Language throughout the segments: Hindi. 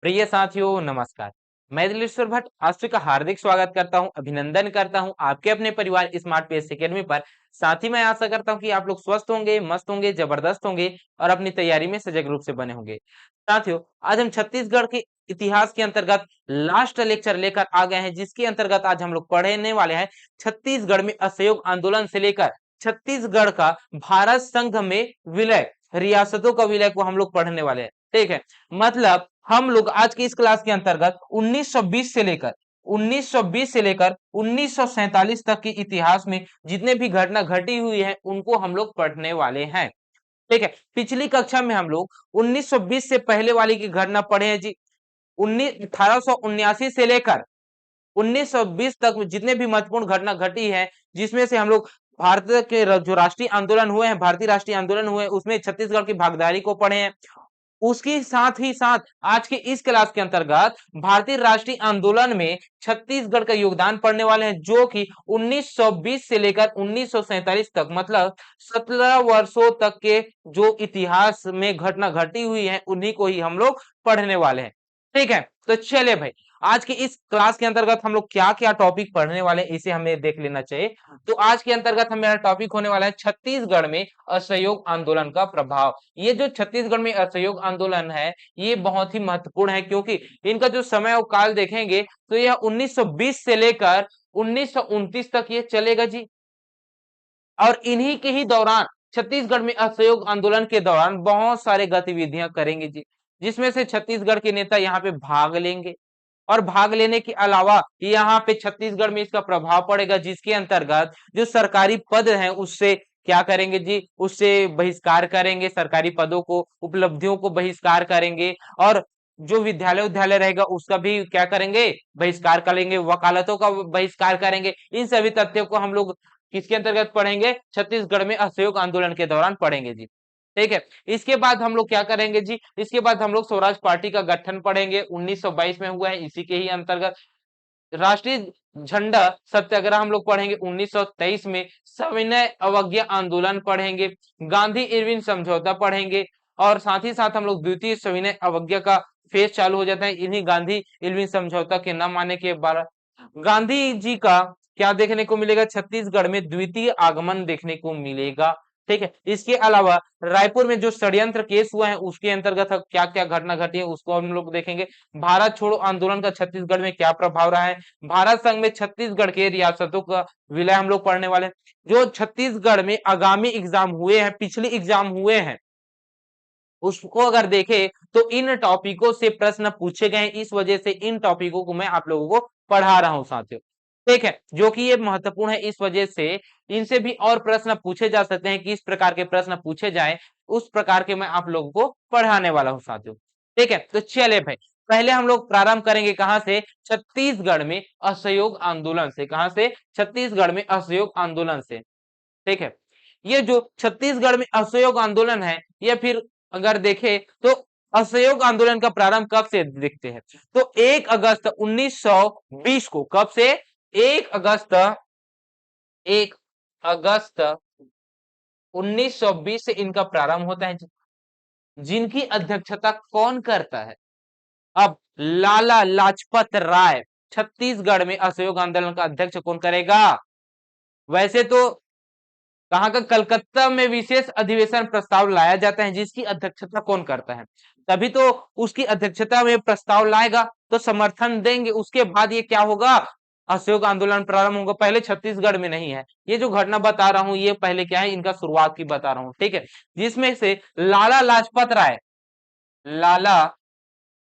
प्रिय साथियों नमस्कार। मैं दिलेश्वर भट्ट आज का हार्दिक स्वागत करता हूं, अभिनंदन करता हूं आपके अपने परिवार स्मार्ट पेस एकेडमी पर। साथ ही मैं आशा करता हूं कि आप लोग स्वस्थ होंगे, मस्त होंगे, जबरदस्त होंगे और अपनी तैयारी में सजग रूप से बने होंगे। साथियों, आज हम छत्तीसगढ़ के इतिहास के अंतर्गत लास्ट लेक्चर लेकर आ गए हैं, जिसके अंतर्गत आज हम लोग पढ़ने वाले हैं छत्तीसगढ़ में असहयोग आंदोलन से लेकर छत्तीसगढ़ का भारत संघ में विलय, रियासतों का विलय को हम लोग पढ़ने वाले हैं। ठीक है, मतलब हम लोग आज की इस क्लास के अंतर्गत 1920 से लेकर 1947 तक के इतिहास में जितने भी घटना घटी हुई है उनको हम लोग पढ़ने वाले हैं। ठीक है, पिछली कक्षा में हम लोग 1920 से पहले वाली की घटना पढ़े हैं जी। 1879 से लेकर 1920 तक जितने भी महत्वपूर्ण घटना घटी है, जिसमें से हम लोग भारत के जो राष्ट्रीय आंदोलन हुए हैं, भारतीय राष्ट्रीय आंदोलन हुए, उसमें छत्तीसगढ़ की भागीदारी को पढ़े हैं। उसके साथ ही साथ आज के इस क्लास के अंतर्गत भारतीय राष्ट्रीय आंदोलन में छत्तीसगढ़ का योगदान पढ़ने वाले हैं, जो कि 1920 से लेकर 1947 तक, मतलब 17 वर्षों तक के जो इतिहास में घटना घटी हुई है उन्हीं को ही हम लोग पढ़ने वाले हैं। ठीक है, तो चलिए भाई, आज की इस क्लास के अंतर्गत हम लोग क्या क्या टॉपिक पढ़ने वाले हैं इसे हमें देख लेना चाहिए। तो आज के अंतर्गत हमारा टॉपिक होने वाला है छत्तीसगढ़ में असहयोग आंदोलन का प्रभाव। ये जो छत्तीसगढ़ में असहयोग आंदोलन है ये बहुत ही महत्वपूर्ण है, क्योंकि इनका जो समय और काल देखेंगे तो यह 1920 से लेकर 1929 तक ये चलेगा जी। और इन्हीं के ही दौरान छत्तीसगढ़ में असहयोग आंदोलन के दौरान बहुत सारे गतिविधियां करेंगे जी, जिसमें से छत्तीसगढ़ के नेता यहाँ पे भाग लेंगे। और भाग लेने के अलावा यहाँ पे छत्तीसगढ़ में इसका प्रभाव पड़ेगा, जिसके अंतर्गत जो सरकारी पद हैं उससे क्या करेंगे जी, उससे बहिष्कार करेंगे, सरकारी पदों को, उपलब्धियों को बहिष्कार करेंगे। और जो विद्यालय उद्यालय रहेगा उसका भी क्या करेंगे, बहिष्कार करेंगे, वकालतों का बहिष्कार करेंगे। इन सभी तथ्यों को हम लोग किसके अंतर्गत पढ़ेंगे, छत्तीसगढ़ में असहयोग आंदोलन के दौरान पढ़ेंगे जी। ठीक है, इसके बाद हम लोग क्या करेंगे जी, इसके बाद हम लोग स्वराज पार्टी का गठन पढ़ेंगे, 1922 में हुआ है, इसी के ही अंतर्गत राष्ट्रीय झंडा सत्याग्रह हम लोग पढ़ेंगे 1923 में, सविनय अवज्ञा आंदोलन पढ़ेंगे, गांधी इरविन समझौता पढ़ेंगे। और साथ ही साथ हम लोग द्वितीय सविनय अवज्ञा का फेज चालू हो जाता है इन्हीं गांधी इरविन समझौता के न मानने के बाद। गांधी जी का क्या देखने को मिलेगा, छत्तीसगढ़ में द्वितीय आगमन देखने को मिलेगा। ठीक है, इसके अलावा रायपुर में जो षड्यंत्र केस हुआ है उसके अंतर्गत क्या क्या घटना घटी है उसको हम लोग देखेंगे। भारत छोड़ो आंदोलन का छत्तीसगढ़ में क्या प्रभाव रहा है, भारत संघ में छत्तीसगढ़ के रियासतों का विलय हम लोग पढ़ने वाले हैं। जो छत्तीसगढ़ में आगामी एग्जाम हुए हैं, पिछले एग्जाम हुए हैं, उसको अगर देखें तो इन टॉपिकों से प्रश्न पूछे गए, इस वजह से इन टॉपिकों को मैं आप लोगों को पढ़ा रहा हूं साथियों। ठीक है, जो कि ये महत्वपूर्ण है, इस वजह से इनसे भी और प्रश्न पूछे जा सकते हैं, कि इस प्रकार के प्रश्न पूछे जाए उस प्रकार के मैं आप लोगों को पढ़ाने वाला हूं साथियों। ठीक है, तो चलिए भाई, पहले हम लोग प्रारंभ करेंगे कहां से, छत्तीसगढ़ में असहयोग आंदोलन से। कहां से, छत्तीसगढ़ में असहयोग आंदोलन से। ठीक है, ये जो छत्तीसगढ़ में असहयोग आंदोलन है, या फिर अगर देखें तो असहयोग आंदोलन का प्रारंभ कब से देखते हैं, तो 1 अगस्त 1920 को, कब से, 1 अगस्त 1 अगस्त 1920 से इनका प्रारंभ होता है। जिनकी अध्यक्षता कौन करता है, अब लाला लाजपत राय छत्तीसगढ़ में असहयोग आंदोलन का अध्यक्ष कौन करेगा। वैसे तो कहाँ का, कलकत्ता में विशेष अधिवेशन प्रस्ताव लाया जाता है, जिसकी अध्यक्षता कौन करता है, तभी तो उसकी अध्यक्षता में प्रस्ताव लाएगा तो समर्थन देंगे, उसके बाद ये क्या होगा, असहयोग आंदोलन प्रारंभ होगा। पहले छत्तीसगढ़ में नहीं है, ये जो घटना बता रहा हूं ये पहले क्या है, इनका शुरुआत की बता रहा हूं। ठीक है, जिसमें से लाला लाजपत राय, लाला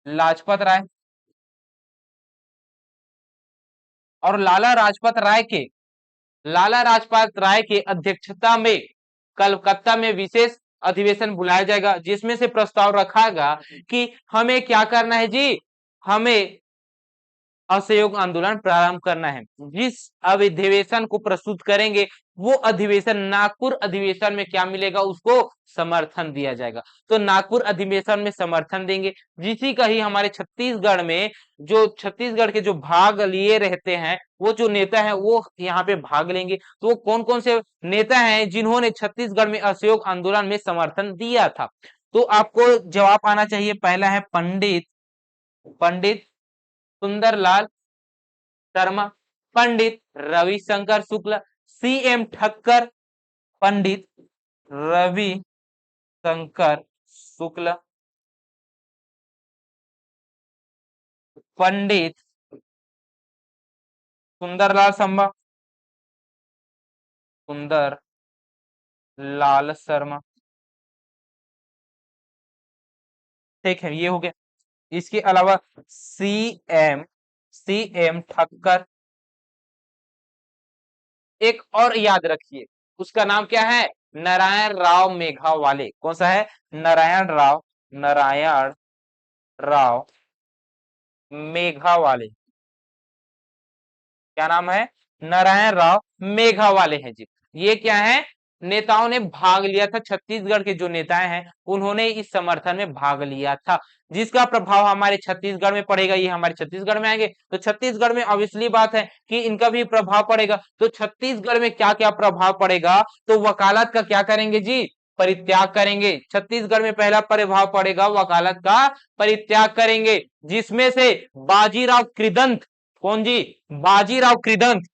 लाजपत राय और लाला राजपत राय के अध्यक्षता में कलकत्ता में विशेष अधिवेशन बुलाया जाएगा, जिसमें से प्रस्ताव रखागा कि हमें क्या करना है जी, हमें असहयोग आंदोलन प्रारंभ करना है। जिस अधिवेशन को प्रस्तुत करेंगे वो अधिवेशन नागपुर अधिवेशन में क्या मिलेगा, उसको समर्थन दिया जाएगा। तो नागपुर अधिवेशन में समर्थन देंगे, जिसी का ही हमारे छत्तीसगढ़ में, जो छत्तीसगढ़ के जो भाग लिए रहते हैं वो जो नेता है वो यहाँ पे भाग लेंगे। तो वो कौन कौन से नेता हैं जिन्होंने छत्तीसगढ़ में असहयोग आंदोलन में समर्थन दिया था, तो आपको जवाब आना चाहिए। पहला है पंडित पंडित सुंदरलाल शर्मा, पंडित रविशंकर शुक्ल, सीएम ठक्कर, पंडित रवि शंकर शुक्ल, पंडित सुंदरलाल शर्मा, सुंदर लाल शर्मा। ठीक है, ये हो गया। इसके अलावा सीएम सीएम ठक्कर, एक और याद रखिए, उसका नाम क्या है? नारायण राव मेघावाले। कौन सा है? नारायण राव मेघावाले। क्या नाम है? नारायण राव मेघावाले है जी। ये क्या है? नेताओं ने भाग लिया था, छत्तीसगढ़ के जो नेताएं हैं उन्होंने इस समर्थन में भाग लिया था, जिसका प्रभाव हमारे छत्तीसगढ़ में पड़ेगा। ये हमारे छत्तीसगढ़ में आएंगे तो छत्तीसगढ़ में ऑब्वियसली बात है कि इनका भी प्रभाव पड़ेगा। तो छत्तीसगढ़ में क्या क्या प्रभाव पड़ेगा? तो वकालत का क्या करेंगे जी? परित्याग करेंगे। छत्तीसगढ़ में पहला प्रभाव पड़ेगा, वकालत का परित्याग करेंगे, जिसमें से बाजीराव कृदंत। कौन जी? बाजीराव कृदंत।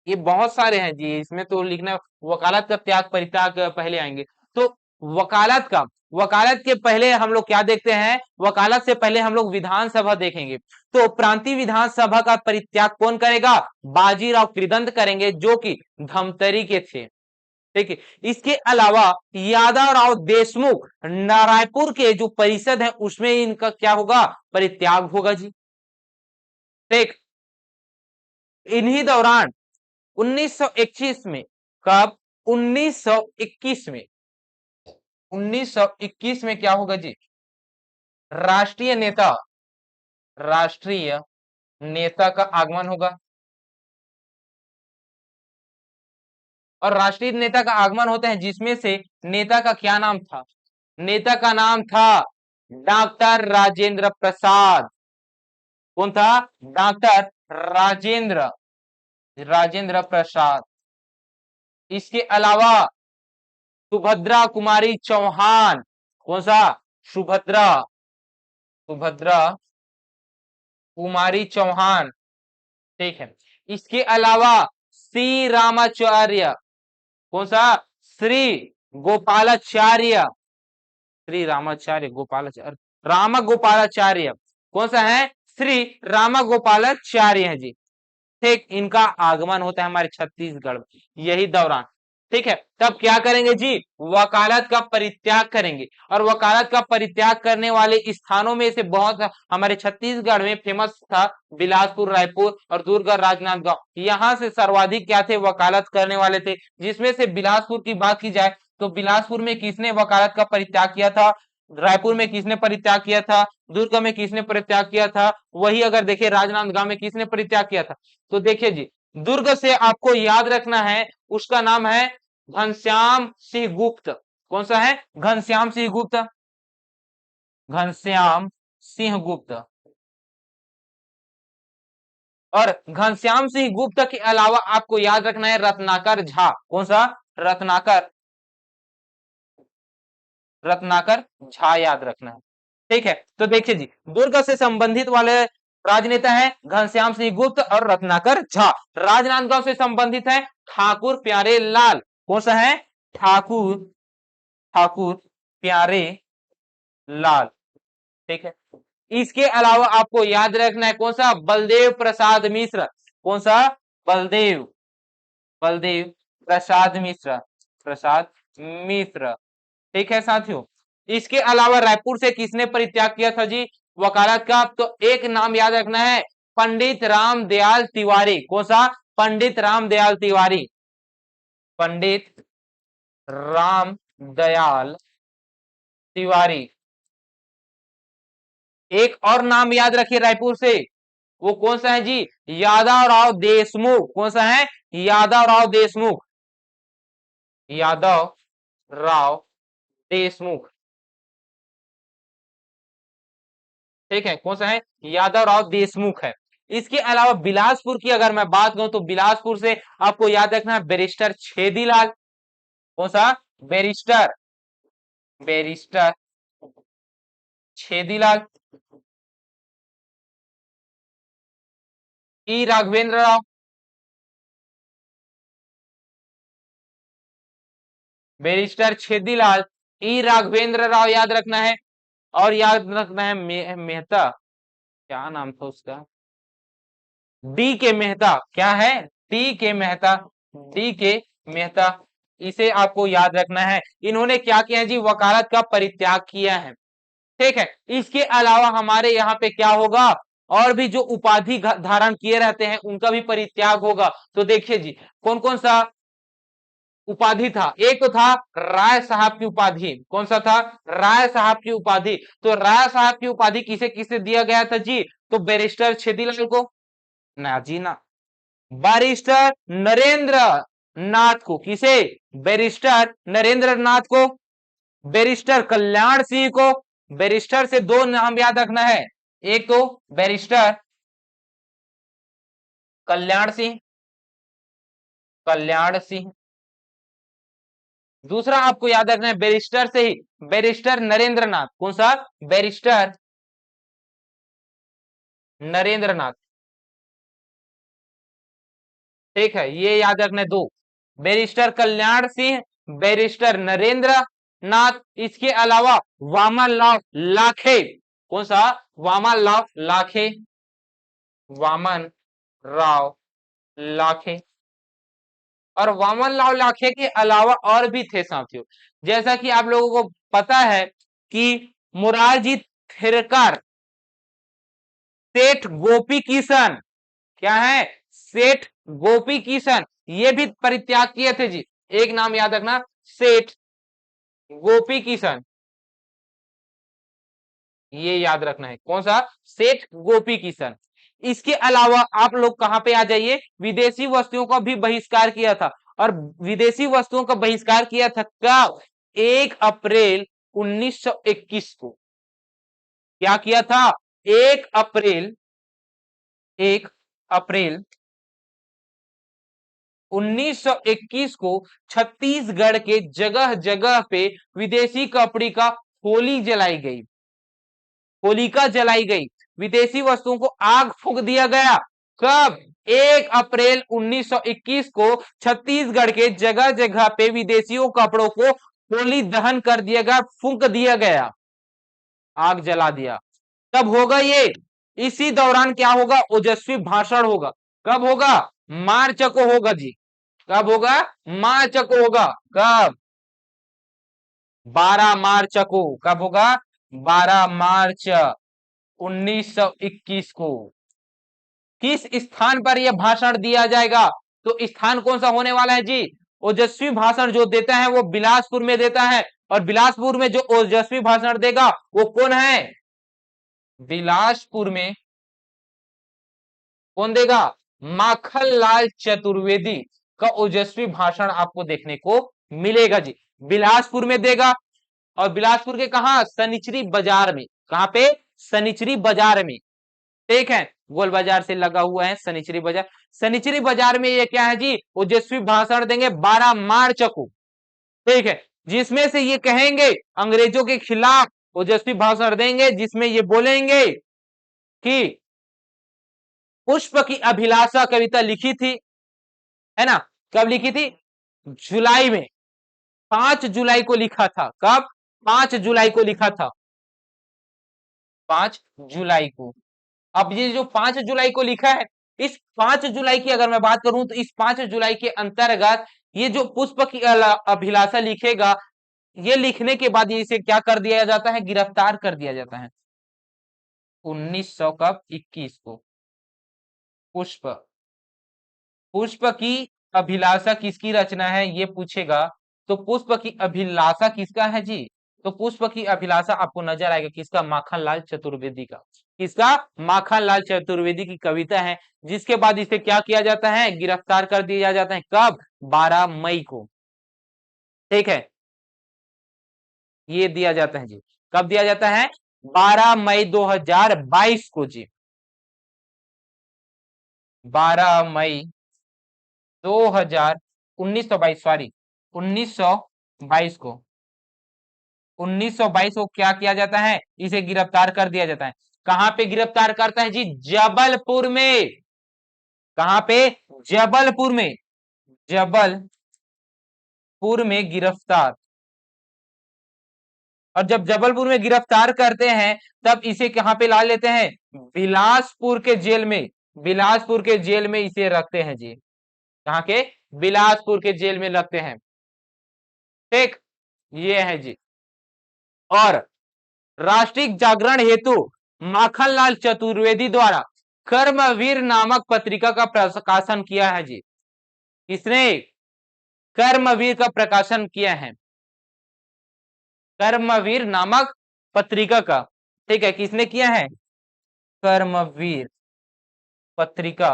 ये बहुत सारे हैं जी, इसमें तो लिखना वकालत का त्याग परित्याग पहले आएंगे। तो वकालत का, वकालत के पहले हम लोग क्या देखते हैं? वकालत से पहले हम लोग विधानसभा देखेंगे। तो प्रांतीय विधानसभा का परित्याग कौन करेगा? बाजीराव कृदंत करेंगे, जो कि धमतरी के थे। ठीक है। इसके अलावा यादव राव देशमुख, नारायणपुर के जो परिषद है उसमें इनका क्या होगा? परित्याग होगा जी। ठीक। इन्हीं दौरान 1921 में, कब? 1921 में, 1921 में क्या होगा जी? राष्ट्रीय नेता, राष्ट्रीय नेता का आगमन होगा। और राष्ट्रीय नेता का आगमन होता है, जिसमें से नेता का क्या नाम था? नेता का नाम था डॉक्टर राजेंद्र प्रसाद। कौन था? डॉक्टर राजेंद्र राजेंद्र प्रसाद। इसके अलावा सुभद्रा कुमारी चौहान। कौन सा? सुभद्रा सुभद्रा कुमारी चौहान। ठीक है। इसके अलावा श्री रामाचार्य। कौन सा? श्री गोपालाचार्य, श्री रामाचार्य गोपालाचार्य, राम गोपालाचार्य। कौन सा है? श्री राम गोपालाचार्य है जी। ठीक। इनका आगमन होता है हमारे छत्तीसगढ़ में यही दौरान। ठीक है। तब क्या करेंगे जी? वकालत का परित्याग करेंगे। और वकालत का परित्याग करने वाले स्थानों में से बहुत हमारे छत्तीसगढ़ में फेमस था बिलासपुर, रायपुर और दुर्ग, राजनांदगांव। यहाँ से सर्वाधिक क्या थे? वकालत करने वाले थे। जिसमें से बिलासपुर की बात की जाए तो बिलासपुर में किसने वकालत का परित्याग किया था? रायपुर में किसने परित्याग किया था? दुर्ग में किसने परित्याग किया था? वही अगर देखे राजनांदगांव में किसने परित्याग किया था? तो देखिए जी, दुर्ग से आपको याद रखना है, उसका नाम है घनश्याम सिंह गुप्त। कौन सा है? घनश्याम सिंह गुप्त, घनश्याम सिंह गुप्त। और घनश्याम सिंह गुप्त के अलावा आपको याद रखना है रत्नाकर झा। कौन सा? रत्नाकर रत्नाकर झा याद रखना है। ठीक है। तो देखिए जी, दुर्ग से संबंधित वाले राजनेता है घनश्याम सिंह गुप्त और रत्नाकर झा। राजनांदगांव से संबंधित है ठाकुर प्यारे लाल। कौन सा है? ठाकुर ठाकुर प्यारे लाल। ठीक है। इसके अलावा आपको याद रखना है कौन सा? बलदेव प्रसाद मिश्र। कौन सा? बलदेव बलदेव प्रसाद मिश्र, प्रसाद मिश्र। ठीक है साथियों। इसके अलावा रायपुर से किसने परित्याग किया था जी वकालत का? तो एक नाम याद रखना है, पंडित रामदयाल तिवारी। कौन सा? पंडित रामदयाल तिवारी, पंडित रामदयाल तिवारी। एक और नाम याद रखिए रायपुर से, वो कौन सा है जी? यादव राव देशमुख। कौन सा है? यादव राव देशमुख, यादव राव देशमुख। ठीक है। कौन सा है? यादव राव देशमुख है। इसके अलावा बिलासपुर की अगर मैं बात करूं तो बिलासपुर से आपको याद रखना है बैरिस्टर छेदीलाल। कौन सा? बैरिस्टर बैरिस्टर छेदीलाल, ई राघवेंद्र राव, बैरिस्टर छेदीलाल, ई राघवेंद्र राव याद रखना है। और याद रखना है मेहता, क्या नाम था उसका, डी के मेहता, क्या है, डी के मेहता, डी के मेहता, इसे आपको याद रखना है। इन्होंने क्या किया जी, वकालत का परित्याग किया है। ठीक है, इसके अलावा हमारे यहाँ पे क्या होगा, और भी जो उपाधि धारण किए रहते हैं उनका भी परित्याग होगा। तो देखिए जी, कौन कौन सा उपाधि था, एक तो था राय साहब की उपाधि, कौन सा था, राय साहब की उपाधि। तो राय साहब की उपाधि किसे किसे दिया गया था जी, तो बैरिस्टर छेदीलाल को, ना जी ना, बैरिस्टर नरेंद्र नाथ को, किसे, बैरिस्टर नरेंद्र नाथ को, बैरिस्टर कल्याण सिंह को, बैरिस्टर से दो नाम याद रखना है, एक तो बैरिस्टर कल्याण सिंह, कल्याण सिंह, दूसरा आपको याद रखना है बैरिस्टर से ही, बैरिस्टर नरेंद्र नाथ, कौन सा, बैरिस्टर नरेंद्र नाथ। ठीक है, ये याद रखना है दो, बैरिस्टर कल्याण सिंह, बैरिस्टर नरेंद्र नाथ। इसके अलावा वामन राव लाखे, कौन सा, वामन राव लाखे, वामन राव लाखे। और वामन राव लाखे के अलावा और भी थे साथियों, जैसा कि आप लोगों को पता है कि मुरारजी थिरकर, सेठ गोपी किशन, क्या है, सेठ गोपी किशन, ये भी परित्याग किए थे जी। एक नाम याद रखना, सेठ गोपी किशन, ये याद रखना है, कौन सा, सेठ गोपी किशन। इसके अलावा आप लोग कहां पे आ जाइए, विदेशी वस्तुओं का भी बहिष्कार किया था। और विदेशी वस्तुओं का बहिष्कार किया था कब, 1 अप्रैल 1921 को। क्या किया था, 1 अप्रैल, 1 अप्रैल 1921 को छत्तीसगढ़ के जगह जगह पे विदेशी कपड़े का होली जलाई गई, होलिका जलाई गई, विदेशी वस्तुओं को आग फूंक दिया गया। कब, 1 अप्रैल 1921 को छत्तीसगढ़ के जगह जगह पे विदेशियों कपड़ों को होली दहन कर दिया गया, फूंक दिया गया, आग जला दिया। कब होगा ये, इसी दौरान क्या होगा, ओजस्वी भाषण होगा। कब होगा, मार्च को होगा जी, कब होगा, मार्च को होगा, कब, 12 मार्च को, कब होगा, 12 मार्च 1921 को। किस स्थान पर यह भाषण दिया जाएगा, तो स्थान कौन सा होने वाला है जी, ओजस्वी भाषण जो देता है वो बिलासपुर में देता है। और बिलासपुर में जो ओजस्वी भाषण देगा वो कौन है, बिलासपुर में कौन देगा, माखनलाल चतुर्वेदी का ओजस्वी भाषण आपको देखने को मिलेगा जी, बिलासपुर में देगा। और बिलासपुर के कहा, सनिचरी बाजार में, कहां पे, सनिचरी बाजार में। ठीक है, गोल बाजार से लगा हुआ है सनिचरी बाजार, सनिचरी बाजार में ये क्या है जी, ओजस्वी भाषण देंगे 12 मार्च को। ठीक है, जिसमें से ये कहेंगे अंग्रेजों के खिलाफ ओजस्वी भाषण देंगे, जिसमें ये बोलेंगे कि पुष्प की अभिलाषा कविता लिखी थी, है ना, कब लिखी थी, जुलाई में, 5 जुलाई को लिखा था, कब, 5 जुलाई को लिखा था, 5 जुलाई को। अब ये जो 5 जुलाई को लिखा है, इस 5 जुलाई की अगर मैं बात करूं तो इस 5 जुलाई के अंतर्गत ये जो पुष्प की अभिलाषा लिखेगा, ये लिखने के बाद इसे क्या कर दिया जाता है, गिरफ्तार कर दिया जाता है। 1900 कब, 21 को। पुष्प, पुष्प की अभिलाषा किसकी रचना है ये पूछेगा, तो पुष्प की अभिलाषा किसका है जी, तो पुष्प की अभिलाषा आपको नजर आएगा किसका, माखनलाल चतुर्वेदी का, किसका, माखनलाल चतुर्वेदी की कविता है। जिसके बाद इसे क्या किया जाता है, गिरफ्तार कर दिया जाता है, कब, 12 मई को। ठीक है, ये दिया जाता है जी, कब दिया जाता है, 12 मई 2022 को जी, 12 मई 2000, 1922, सॉरी 1922 को, 1922 को क्या किया जाता है, इसे गिरफ्तार कर दिया जाता है। कहां पे गिरफ्तार करता है जी, जबलपुर में। कहां पे, जबलपुर में, जबलपुर में गिरफ्तार। और जब जबलपुर में गिरफ्तार करते हैं तब इसे कहां पे ला लेते हैं, बिलासपुर के जेल में। बिलासपुर के जेल में इसे रखते हैं जी। कहां के, बिलासपुर के जेल में रखते हैं। ठीक, ये है जी। और राष्ट्रीय जागरण हेतु माखनलाल चतुर्वेदी द्वारा कर्मवीर नामक पत्रिका का प्रकाशन किया है जी। किसने, कर्मवीर का प्रकाशन किया है, कर्मवीर नामक पत्रिका का। ठीक है, किसने किया है, कर्मवीर पत्रिका।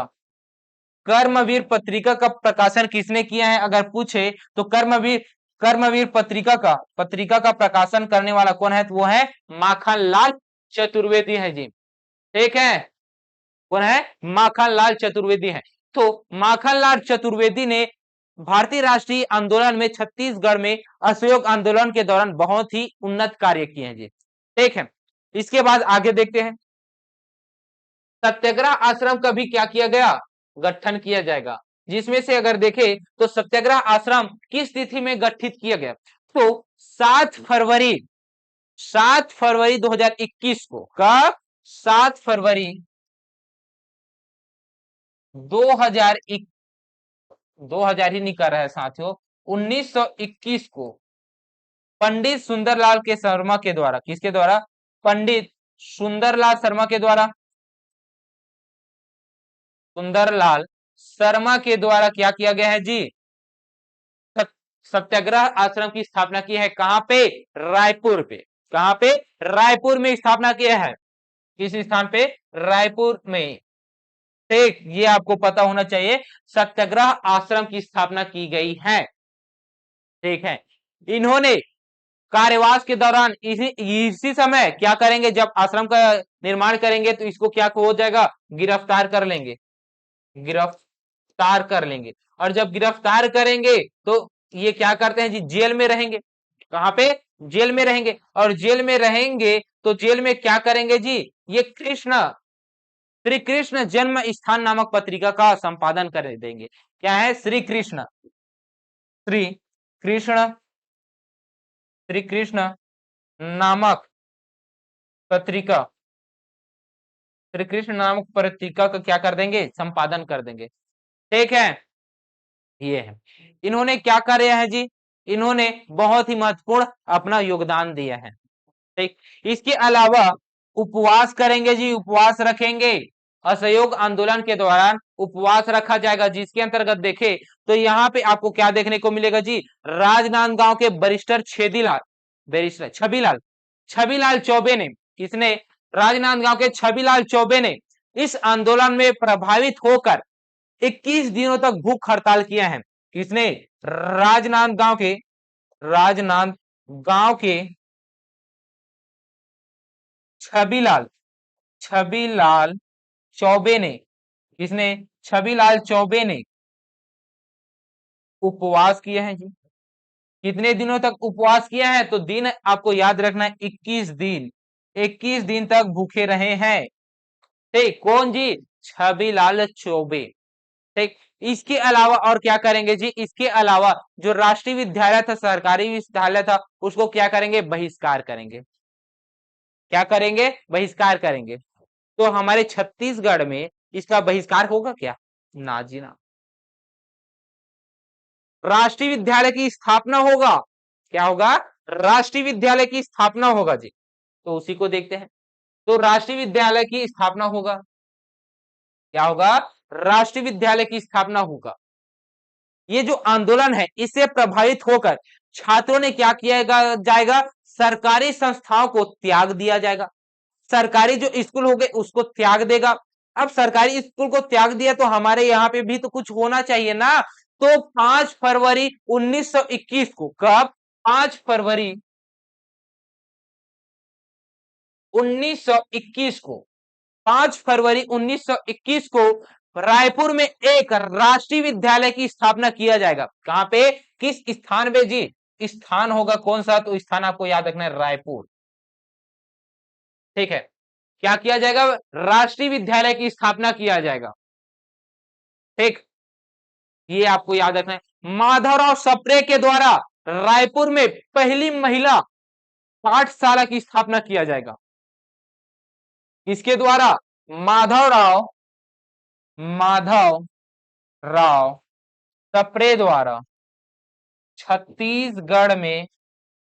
कर्मवीर पत्रिका का प्रकाशन किसने किया है अगर पूछे तो कर्मवीर पत्रिका का प्रकाशन करने वाला कौन है, तो वो है माखनलाल चतुर्वेदी है जी। ठीक है, कौन है, माखनलाल चतुर्वेदी है। तो माखनलाल चतुर्वेदी ने भारतीय राष्ट्रीय आंदोलन में छत्तीसगढ़ में असहयोग आंदोलन के दौरान बहुत ही उन्नत कार्य किए हैं जी। ठीक है, इसके बाद आगे देखते हैं, सत्याग्रह आश्रम का भी क्या किया गया, गठन किया जाएगा। जिसमें से अगर देखें तो सत्याग्रह आश्रम किस तिथि में गठित किया गया, तो 7 फरवरी 2021 को। कब, 7 फरवरी 2000 ही नहीं कर रहा है साथियों, 1921 को पंडित सुंदरलाल के शर्मा के द्वारा, किसके द्वारा, पंडित सुंदरलाल शर्मा के द्वारा, सुंदरलाल शर्मा के द्वारा क्या किया गया है जी, सत्याग्रह आश्रम की स्थापना की है। कहां पे, रायपुर पे। कहां पे, रायपुर में स्थापना किया है। किस स्थान पे, रायपुर में। ठीक, ये आपको पता होना चाहिए, सत्याग्रह आश्रम की स्थापना की गई है। ठीक है, इन्होंने कार्यवास के दौरान इसी समय क्या करेंगे, जब आश्रम का निर्माण करेंगे तो इसको क्या हो जाएगा, गिरफ्तार कर लेंगे, गिरफ्तार कर लेंगे। और जब गिरफ्तार करेंगे तो ये क्या करते हैं जी, जेल में रहेंगे। कहां पे, जेल में रहेंगे। और जेल में रहेंगे तो जेल में क्या करेंगे जी, ये श्री कृष्ण जन्म स्थान नामक पत्रिका का संपादन कर देंगे। क्या है, श्री कृष्ण श्री कृष्ण नामक पत्रिका, श्री कृष्ण नामक पत्रिका का क्या कर देंगे, संपादन कर देंगे। ठीक है, ये है। इन्होंने क्या किया है जी, इन्होंने बहुत ही महत्वपूर्ण अपना योगदान दिया है। ठीक, इसके अलावा उपवास करेंगे जी, उपवास रखेंगे। असहयोग आंदोलन के दौरान उपवास रखा जाएगा, जिसके अंतर्गत देखे तो यहाँ पे आपको क्या देखने को मिलेगा जी, राजनांदगांव के बैरिस्टर छबीलाल चौबे ने, किसने, राजनांदगांव के छबीलाल चौबे ने इस आंदोलन में प्रभावित होकर 21 दिनों तक भूख हड़ताल किया है। किसने, राजनांदगांव के छबीलाल चौबे ने, किसने, छबीलाल चौबे ने उपवास किए हैं जी। कितने दिनों तक उपवास किया है, तो दिन आपको याद रखना है, 21 दिन। 21 दिन तक भूखे रहे हैं। ठीक, कौन जी, छबीलाल चौबे। ठीक, इसके अलावा और क्या करेंगे जी, इसके अलावा जो राष्ट्रीय विद्यालय था, सरकारी विद्यालय था, उसको क्या करेंगे, बहिष्कार करेंगे। क्या करेंगे, बहिष्कार करेंगे। तो हमारे छत्तीसगढ़ में इसका बहिष्कार होगा क्या, ना जी ना। राष्ट्रीय विद्यालय की स्थापना होगा, क्या होगा, राष्ट्रीय विद्यालय की स्थापना होगा जी। तो उसी को देखते हैं। तो राष्ट्रीय विद्यालय की स्थापना होगा, क्या होगा, राष्ट्रीय विद्यालय की स्थापना होगा। ये जो आंदोलन है इससे प्रभावित होकर छात्रों ने क्या किया जाएगा, सरकारी संस्थाओं को त्याग दिया जाएगा। सरकारी जो स्कूल हो गए उसको त्याग देगा। अब सरकारी स्कूल को त्याग दिया तो हमारे यहाँ पे भी तो कुछ होना चाहिए ना। तो 5 फरवरी 1921 को, कब, 5 फरवरी 1921 को, 5 फरवरी 1921 को रायपुर में एक राष्ट्रीय विद्यालय की स्थापना किया जाएगा। कहां पे, किस स्थान पे जी, स्थान होगा कौन सा, तो स्थान आपको याद रखना है रायपुर। ठीक है, क्या किया जाएगा, राष्ट्रीय विद्यालय की स्थापना किया जाएगा। ठीक, ये आपको याद रखना है। माधवराव सप्रे के द्वारा रायपुर में पहली महिला पाठशाला की स्थापना किया जाएगा। इसके द्वारा माधव राव सप्रे द्वारा छत्तीसगढ़ में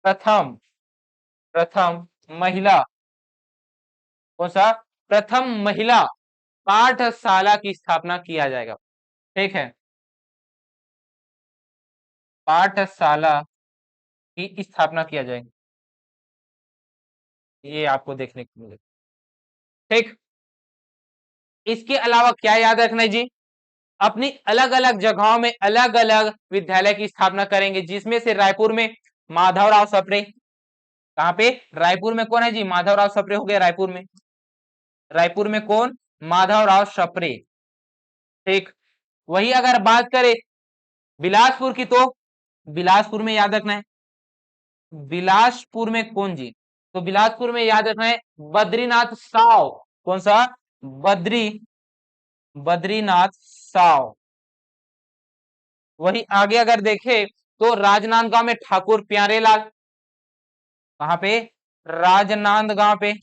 प्रथम प्रथम महिला, कौन सा, प्रथम महिला पाठशाला की स्थापना किया जाएगा। ठीक है, पाठशाला की स्थापना किया जाएगा, ये आपको देखने को मिलेगा। ठीक, इसके अलावा क्या याद रखना है जी, अपनी अलग अलग जगहों में अलग अलग विद्यालय की स्थापना करेंगे, जिसमें से रायपुर में माधवराव सप्रे, कहां पे, रायपुर में कौन है जी, माधवराव सप्रे हो गए रायपुर में। रायपुर में कौन, माधवराव सप्रे। ठीक, वही अगर बात करें बिलासपुर की, तो बिलासपुर में याद रखना है, बिलासपुर में कौन जी, तो बिलासपुर में याद रखना है बद्रीनाथ साव, कौन सा, बद्रीनाथ साव। वही आगे अगर देखें तो राजनांदगांव में ठाकुर प्यारेलाल, कहां पे, राजनांदगांव पे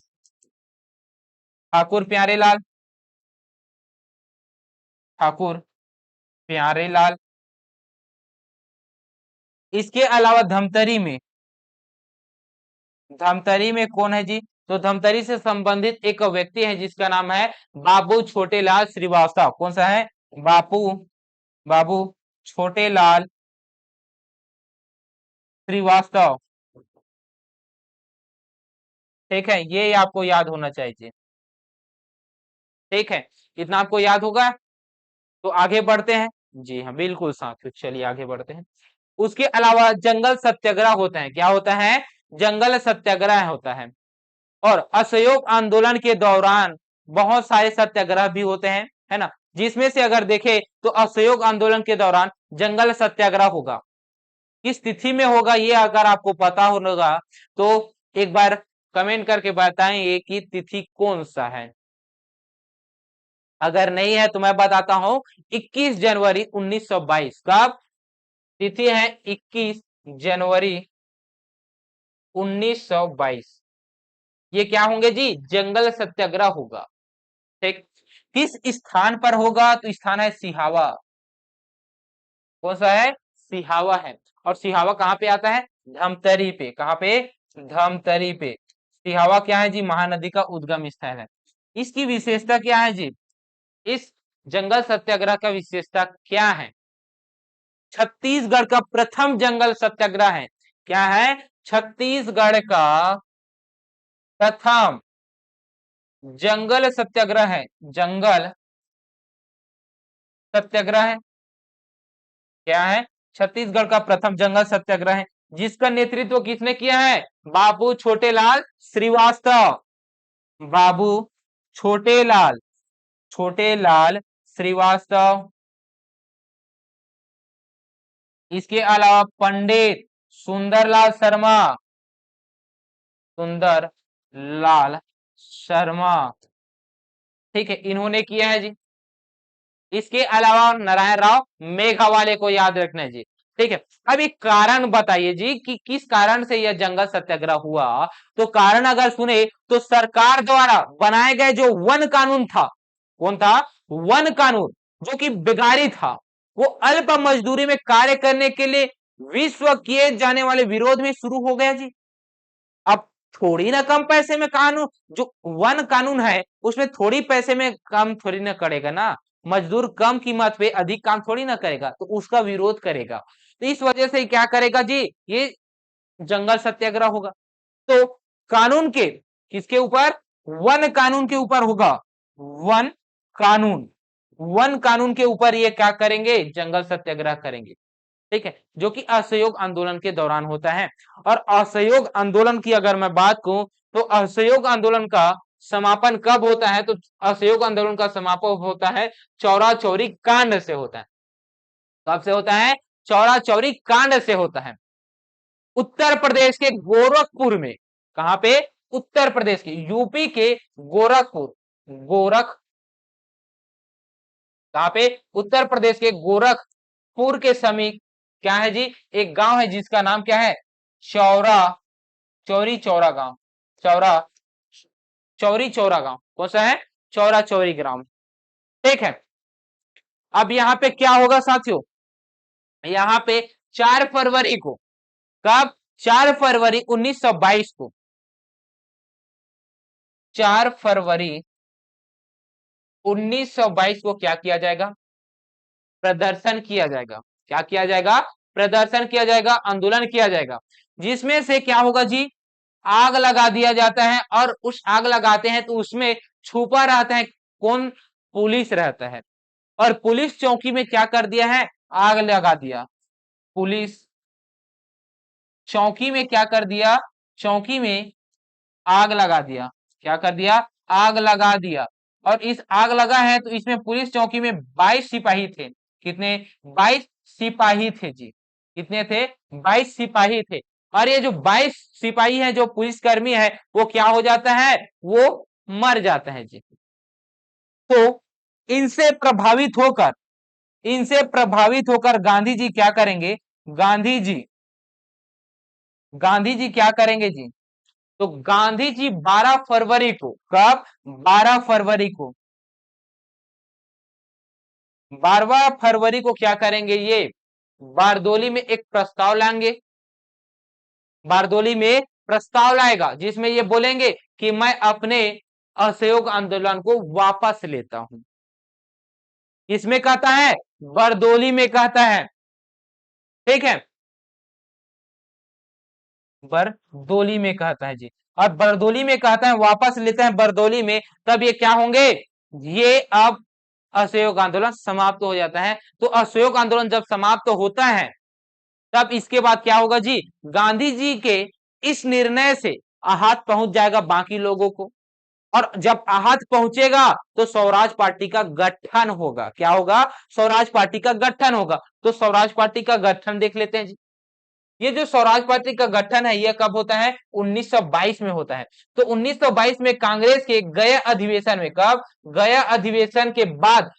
ठाकुर प्यारेलाल, ठाकुर प्यारेलाल। इसके अलावा धमतरी में कौन है जी, तो धमतरी से संबंधित एक व्यक्ति है जिसका नाम है बाबू छोटेलाल श्रीवास्तव, कौन सा है, बाबू छोटेलाल श्रीवास्तव। ठीक है, ये आपको याद होना चाहिए। ठीक है, इतना आपको याद होगा, तो आगे बढ़ते हैं। जी हाँ बिल्कुल साथियों, चलिए आगे बढ़ते हैं। उसके अलावा जंगल सत्याग्रह होता है, क्या होता है, जंगल सत्याग्रह होता है। और असहयोग आंदोलन के दौरान बहुत सारे सत्याग्रह भी होते हैं, है ना, जिसमें से अगर देखें तो असहयोग आंदोलन के दौरान जंगल सत्याग्रह होगा, किस तिथि में होगा, ये अगर आपको पता होगा तो एक बार कमेंट करके बताएं ये कि तिथि कौन सा है। अगर नहीं है तो मैं बताता हूं, 21 जनवरी 1922, कब, तिथि है 21 जनवरी 1922। ये क्या होंगे जी, जंगल सत्याग्रह होगा। ठीक, किस स्थान पर होगा, तो स्थान है सिहावा, कौन सा है, सिहावा है। और सिहावा कहां पे आता है, धमतरी पे, कहां पे, धमतरी पे। सिहावा क्या है जी, महानदी का उद्गम स्थल है। इसकी विशेषता क्या है जी, इस जंगल सत्याग्रह का विशेषता क्या है, छत्तीसगढ़ का प्रथम जंगल सत्याग्रह है, क्या है, छत्तीसगढ़ का प्रथम जंगल सत्याग्रह है, जंगल सत्याग्रह है, क्या है, छत्तीसगढ़ का प्रथम जंगल सत्याग्रह है, जिसका नेतृत्व किसने किया है, बाबू छोटेलाल श्रीवास्तव, बाबू छोटेलाल छोटेलाल श्रीवास्तव। इसके अलावा पंडित सुंदरलाल शर्मा, सुंदर लाल शर्मा, ठीक है, इन्होंने किया है जी। इसके अलावा नारायण राव मेघावाले को याद रखना है जी। ठीक है, अब एक कारण बताइए जी कि किस कारण से यह जंगल सत्याग्रह हुआ, तो कारण अगर सुने तो सरकार द्वारा बनाए गए जो वन कानून था, कौन था, वन कानून, जो कि बिगाड़ी था, वो अल्प मजदूरी में कार्य करने के लिए विश्व किए जाने वाले विरोध में शुरू हो गया जी। अब थोड़ी ना कम पैसे में कानून, जो वन कानून है उसमें थोड़ी पैसे में काम थोड़ी ना करेगा ना, मजदूर कम कीमत पे अधिक काम थोड़ी ना करेगा, तो उसका विरोध करेगा। तो इस वजह से क्या करेगा जी, ये जंगल सत्याग्रह होगा। तो कानून के किसके ऊपर, वन कानून के ऊपर होगा, वन कानून, वन कानून के ऊपर ये क्या करेंगे, जंगल सत्याग्रह करेंगे। ठीक है, जो कि असहयोग आंदोलन के दौरान होता है। और असहयोग आंदोलन की अगर मैं बात करूं तो असहयोग आंदोलन का समापन कब होता है, तो असहयोग आंदोलन का समापन होता है चौरा चौरी कांड से होता है। कब से होता है, चौरा चौरी कांड से होता है। उत्तर प्रदेश के गोरखपुर में, कहां पे? उत्तर प्रदेश के, यूपी के गोरखपुर, कहां पे? उत्तर प्रदेश के गोरखपुर के समीप क्या है जी? एक गांव है जिसका नाम क्या है? चौरा, चौरी चौरा गांव, चौरा चौरी चौरा गांव। कौन सा है? चौरा चौरी ग्राम। ठीक है, अब यहां पे क्या होगा साथियों? यहां पे 4 फरवरी को, कब? 4 फरवरी 1922 को, 4 फरवरी 1922 को क्या किया जाएगा? प्रदर्शन किया जाएगा। क्या किया जाएगा? प्रदर्शन किया जाएगा, आंदोलन किया जाएगा, जिसमें से क्या होगा जी? आग लगा दिया जाता है, और उस आग लगाते हैं तो उसमें छुपा रहता है कौन? पुलिस रहता है, और पुलिस चौकी में क्या कर दिया है? आग लगा दिया। पुलिस चौकी में क्या कर दिया? चौकी में आग लगा दिया। क्या कर दिया? आग लगा दिया। और इस आग लगा है तो इसमें पुलिस चौकी में 22 सिपाही थे। कितने? 22 सिपाही थे जी। कितने थे? 22 सिपाही थे। और ये जो 22 सिपाही है, जो पुलिसकर्मी है, वो क्या हो जाता है? वो मर जाता है जी। तो इनसे प्रभावित होकर, गांधी जी क्या करेंगे? गांधी जी क्या करेंगे जी? तो गांधी जी 12 फरवरी को, कब? 12 फरवरी को, 12 फरवरी को क्या करेंगे? ये बारदोली में एक प्रस्ताव लाएंगे। बारदोली में प्रस्ताव लाएगा जिसमें ये बोलेंगे कि मैं अपने असहयोग आंदोलन को वापस लेता हूं। इसमें कहता है? बरदोली में कहता है। ठीक है, बरदोली में कहता है जी। और बरदोली में कहता है वापस लेते हैं बरदोली में, तब ये क्या होंगे? ये अब असहयोग आंदोलन समाप्त हो जाता है। तो असहयोग आंदोलन जब समाप्त होता है, तब इसके बाद क्या होगा जी? गांधी जी के इस निर्णय से आहत पहुंच जाएगा बाकी लोगों को, और जब आहत पहुंचेगा तो स्वराज पार्टी का गठन होगा। क्या होगा? स्वराज पार्टी का गठन होगा। तो स्वराज पार्टी का गठन देख लेते हैं जी। ये जो स्वराज पार्टी का गठन है, यह कब होता है? 1922 में होता है। तो 1922 में कांग्रेस के गया अधिवेशन में, कब? गया अधिवेशन के बाद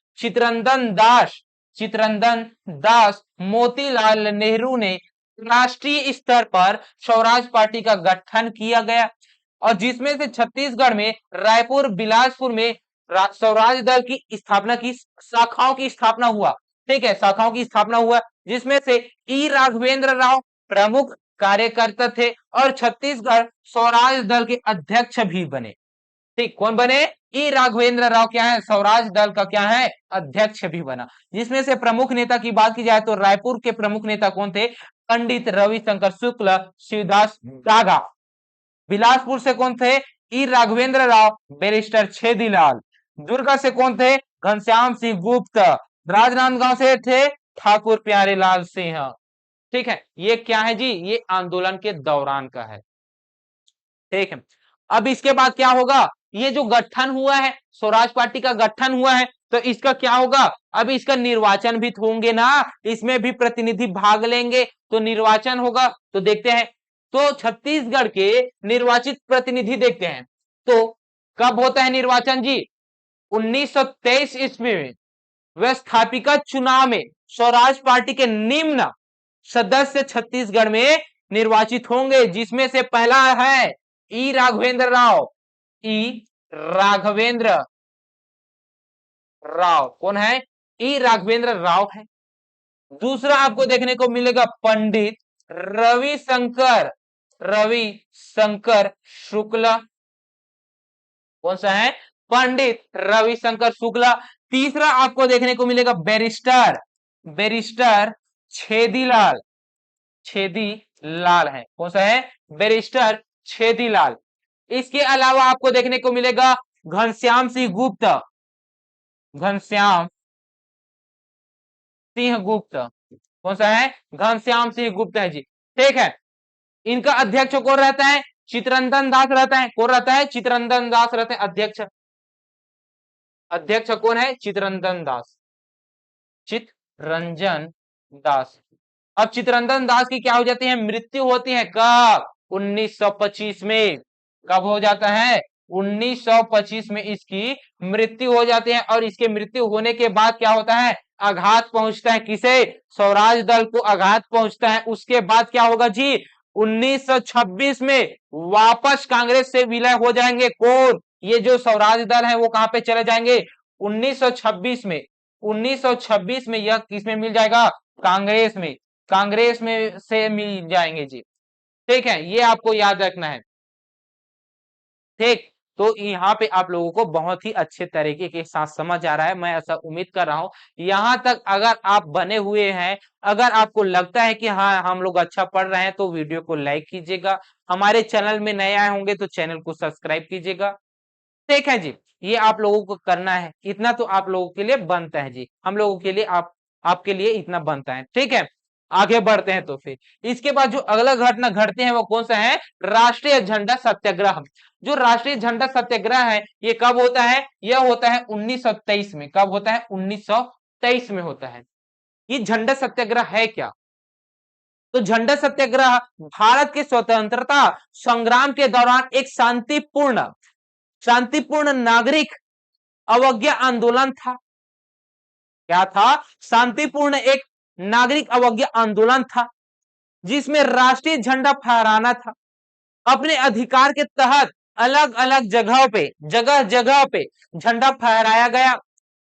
चित्रंदन दास मोतीलाल नेहरू ने राष्ट्रीय स्तर पर स्वराज पार्टी का गठन किया गया, और जिसमें से छत्तीसगढ़ में रायपुर, बिलासपुर में स्वराज दल की स्थापना की, शाखाओं की स्थापना हुआ। ठीक है, शाखाओं की स्थापना हुआ, जिसमें से ई राघवेंद्र राव प्रमुख कार्यकर्ता थे, और छत्तीसगढ़ स्वराज दल के अध्यक्ष भी बने। ठीक, कौन बने? ई राघवेंद्र राव क्या है? स्वराज दल का क्या है? अध्यक्ष भी बना। जिसमें से प्रमुख नेता की बात की जाए तो रायपुर के प्रमुख नेता कौन थे? पंडित रविशंकर शुक्ल, शिवदास दागा। बिलासपुर से कौन थे? ई राघवेंद्र राव, बैरिस्टर छेदीलाल। दुर्गा से कौन थे? घनश्याम सिंह गुप्त। राजनांदगांव से थे ठाकुर प्यारेलाल सिंह। ठीक है, ये क्या है जी? ये आंदोलन के दौरान का है। ठीक है, अब इसके बाद क्या होगा? ये जो गठन हुआ है, स्वराज पार्टी का गठन हुआ है, तो इसका क्या होगा? अब इसका निर्वाचन भी होंगे ना, इसमें भी प्रतिनिधि भाग लेंगे, तो निर्वाचन होगा। तो देखते हैं, तो छत्तीसगढ़ के निर्वाचित प्रतिनिधि देखते हैं, तो कब होता है निर्वाचन जी? 1923 ईस्वी में व्यवस्थापिका चुनाव में स्वराज पार्टी के निम्न सदस्य छत्तीसगढ़ में निर्वाचित होंगे, जिसमें से पहला है ई राघवेंद्र राव। ई राघवेंद्र राव कौन है? ई राघवेंद्र राव है। दूसरा आपको देखने को मिलेगा पंडित रविशंकर शुक्ला। कौन सा है? पंडित रविशंकर शुक्ला। तीसरा आपको देखने को मिलेगा बैरिस्टर छेदीलाल है। कौन सा है? बैरिस्टर छेदीलाल। इसके अलावा आपको देखने को मिलेगा घनश्याम सिंह गुप्त। घनश्याम सिंह गुप्त कौन सा है? घनश्याम सिंह गुप्त है जी। ठीक है, इनका अध्यक्ष कौन रहता है? चित्रंजन दास रहता है। कौन रहता है? चित्रंजन दास रहते हैं अध्यक्ष। अध्यक्ष कौन है? चित्रंजन दास। अब चित्तरंजन दास की क्या हो जाती है, मृत्यु होती है। कब? 1925 में। कब हो जाता है? 1925 में इसकी मृत्यु हो जाती है। और इसके मृत्यु होने के बाद क्या होता है, आघात पहुंचता है। किसे? स्वराज दल को आघात पहुंचता है। उसके बाद क्या होगा जी, 1926 में वापस कांग्रेस से विलय हो जाएंगे। कौन? ये जो स्वराज दल है वो कहां पे चले जाएंगे? 1926 में। 1926 में यह किसमें मिल जाएगा? कांग्रेस में। कांग्रेस में से मिल जाएंगे जी। ठीक है, ये आपको याद रखना है। ठीक, तो यहाँ पे आप लोगों को बहुत ही अच्छे तरीके के साथ समझ आ रहा है, मैं ऐसा उम्मीद कर रहा हूं। यहां तक अगर आप बने हुए हैं, अगर आपको लगता है कि हाँ हम लोग अच्छा पढ़ रहे हैं, तो वीडियो को लाइक कीजिएगा। हमारे चैनल में नए आए होंगे तो चैनल को सब्सक्राइब कीजिएगा। ठीक है जी, ये आप लोगों को करना है, इतना तो आप लोगों के लिए बनता है जी। हम लोगों के लिए आपके लिए इतना बनता है। ठीक है, आगे बढ़ते हैं। तो फिर इसके बाद जो अगला घटना घटते हैं वो कौन सा है? राष्ट्रीय झंडा सत्याग्रह। जो राष्ट्रीय झंडा सत्याग्रह है ये कब होता है? यह होता है 1923 में। कब होता है? 1923 में होता है। ये झंडा सत्याग्रह है क्या? तो झंडा सत्याग्रह भारत के स्वतंत्रता संग्राम के दौरान एक शांतिपूर्ण नागरिक अवज्ञा आंदोलन था। क्या था? शांतिपूर्ण एक नागरिक अवज्ञा आंदोलन था, जिसमें राष्ट्रीय झंडा फहराना था। अपने अधिकार के तहत अलग अलग जगह जगह पे झंडा फहराया गया,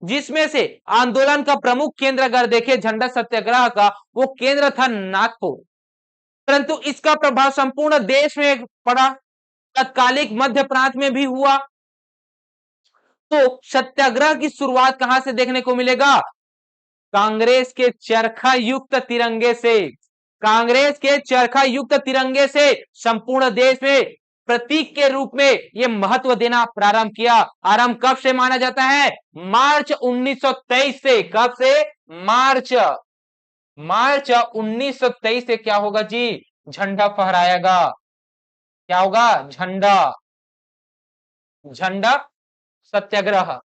जिसमें से आंदोलन का प्रमुख केंद्र अगर देखे झंडा सत्याग्रह का, वो केंद्र था नागपुर। परंतु इसका प्रभाव संपूर्ण देश में पड़ा, तत्कालिक मध्य प्रांत में भी हुआ। तो सत्याग्रह की शुरुआत कहां से देखने को मिलेगा? कांग्रेस के चरखा युक्त तिरंगे से। कांग्रेस के चरखा युक्त तिरंगे से संपूर्ण देश में प्रतीक के रूप में यह महत्व देना प्रारंभ किया। आरंभ कब से माना जाता है? मार्च 1923 से। कब से? मार्च 1923 से क्या होगा जी? झंडा फहराएगा। क्या होगा? झंडा सत्याग्रह।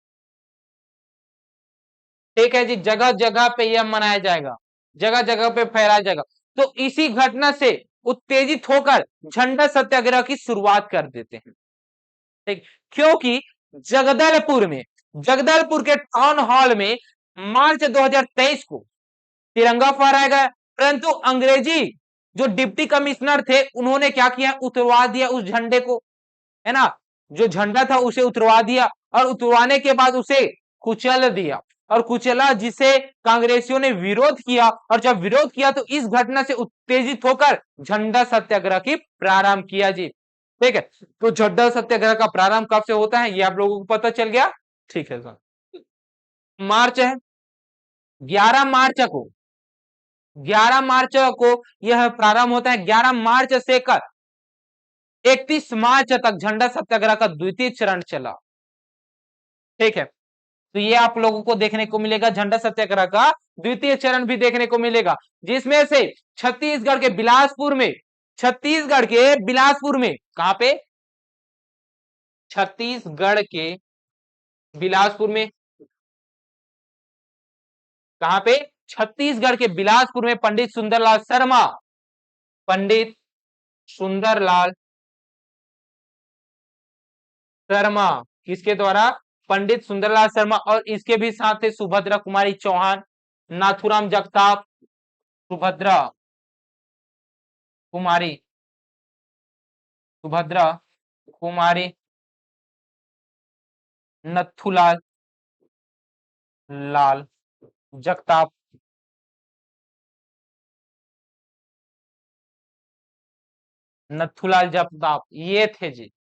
ठीक है जी, जगह जगह पे यह मनाया जाएगा, जगह जगह पे फहराया जाएगा। तो इसी घटना से उत्तेजित होकर झंडा सत्याग्रह की शुरुआत कर देते हैं। ठीक, क्योंकि जगदलपुर के टाउन हॉल में मार्च 2023 को तिरंगा फहराया गया। परंतु अंग्रेजी जो डिप्टी कमिश्नर थे उन्होंने क्या किया? उतरवा दिया उस झंडे को, है ना। जो झंडा था उसे उतरवा दिया, और उतरवाने के बाद उसे कुचल दिया, और कुचला, जिसे कांग्रेसियों ने विरोध किया। और जब विरोध किया तो इस घटना से उत्तेजित होकर झंडा सत्याग्रह की प्रारंभ किया जी। ठीक है, तो झंडा सत्याग्रह का प्रारंभ कब से होता है ये आप लोगों को पता चल गया। ठीक है सर, मार्च है 11 मार्च को, 11 मार्च को यह प्रारंभ होता है। 11 मार्च से कर 31 मार्च तक झंडा सत्याग्रह का द्वितीय चरण चला। ठीक है, तो ये आप लोगों को देखने को मिलेगा, झंडा सत्याग्रह का द्वितीय चरण भी देखने को मिलेगा, जिसमें से छत्तीसगढ़ के बिलासपुर में कहां पे? छत्तीसगढ़ के बिलासपुर में। कहां पे? छत्तीसगढ़ के बिलासपुर में पंडित सुंदरलाल शर्मा, किसके द्वारा? पंडित सुंदरलाल शर्मा। और इसके भी साथ थे सुभद्रा कुमारी चौहान, नाथुराम जगताप, सुभद्रा कुमारी सुभद्रा कुमारी नथुलाल लाल जगताप। नथुलाल जगताप ये थे जी।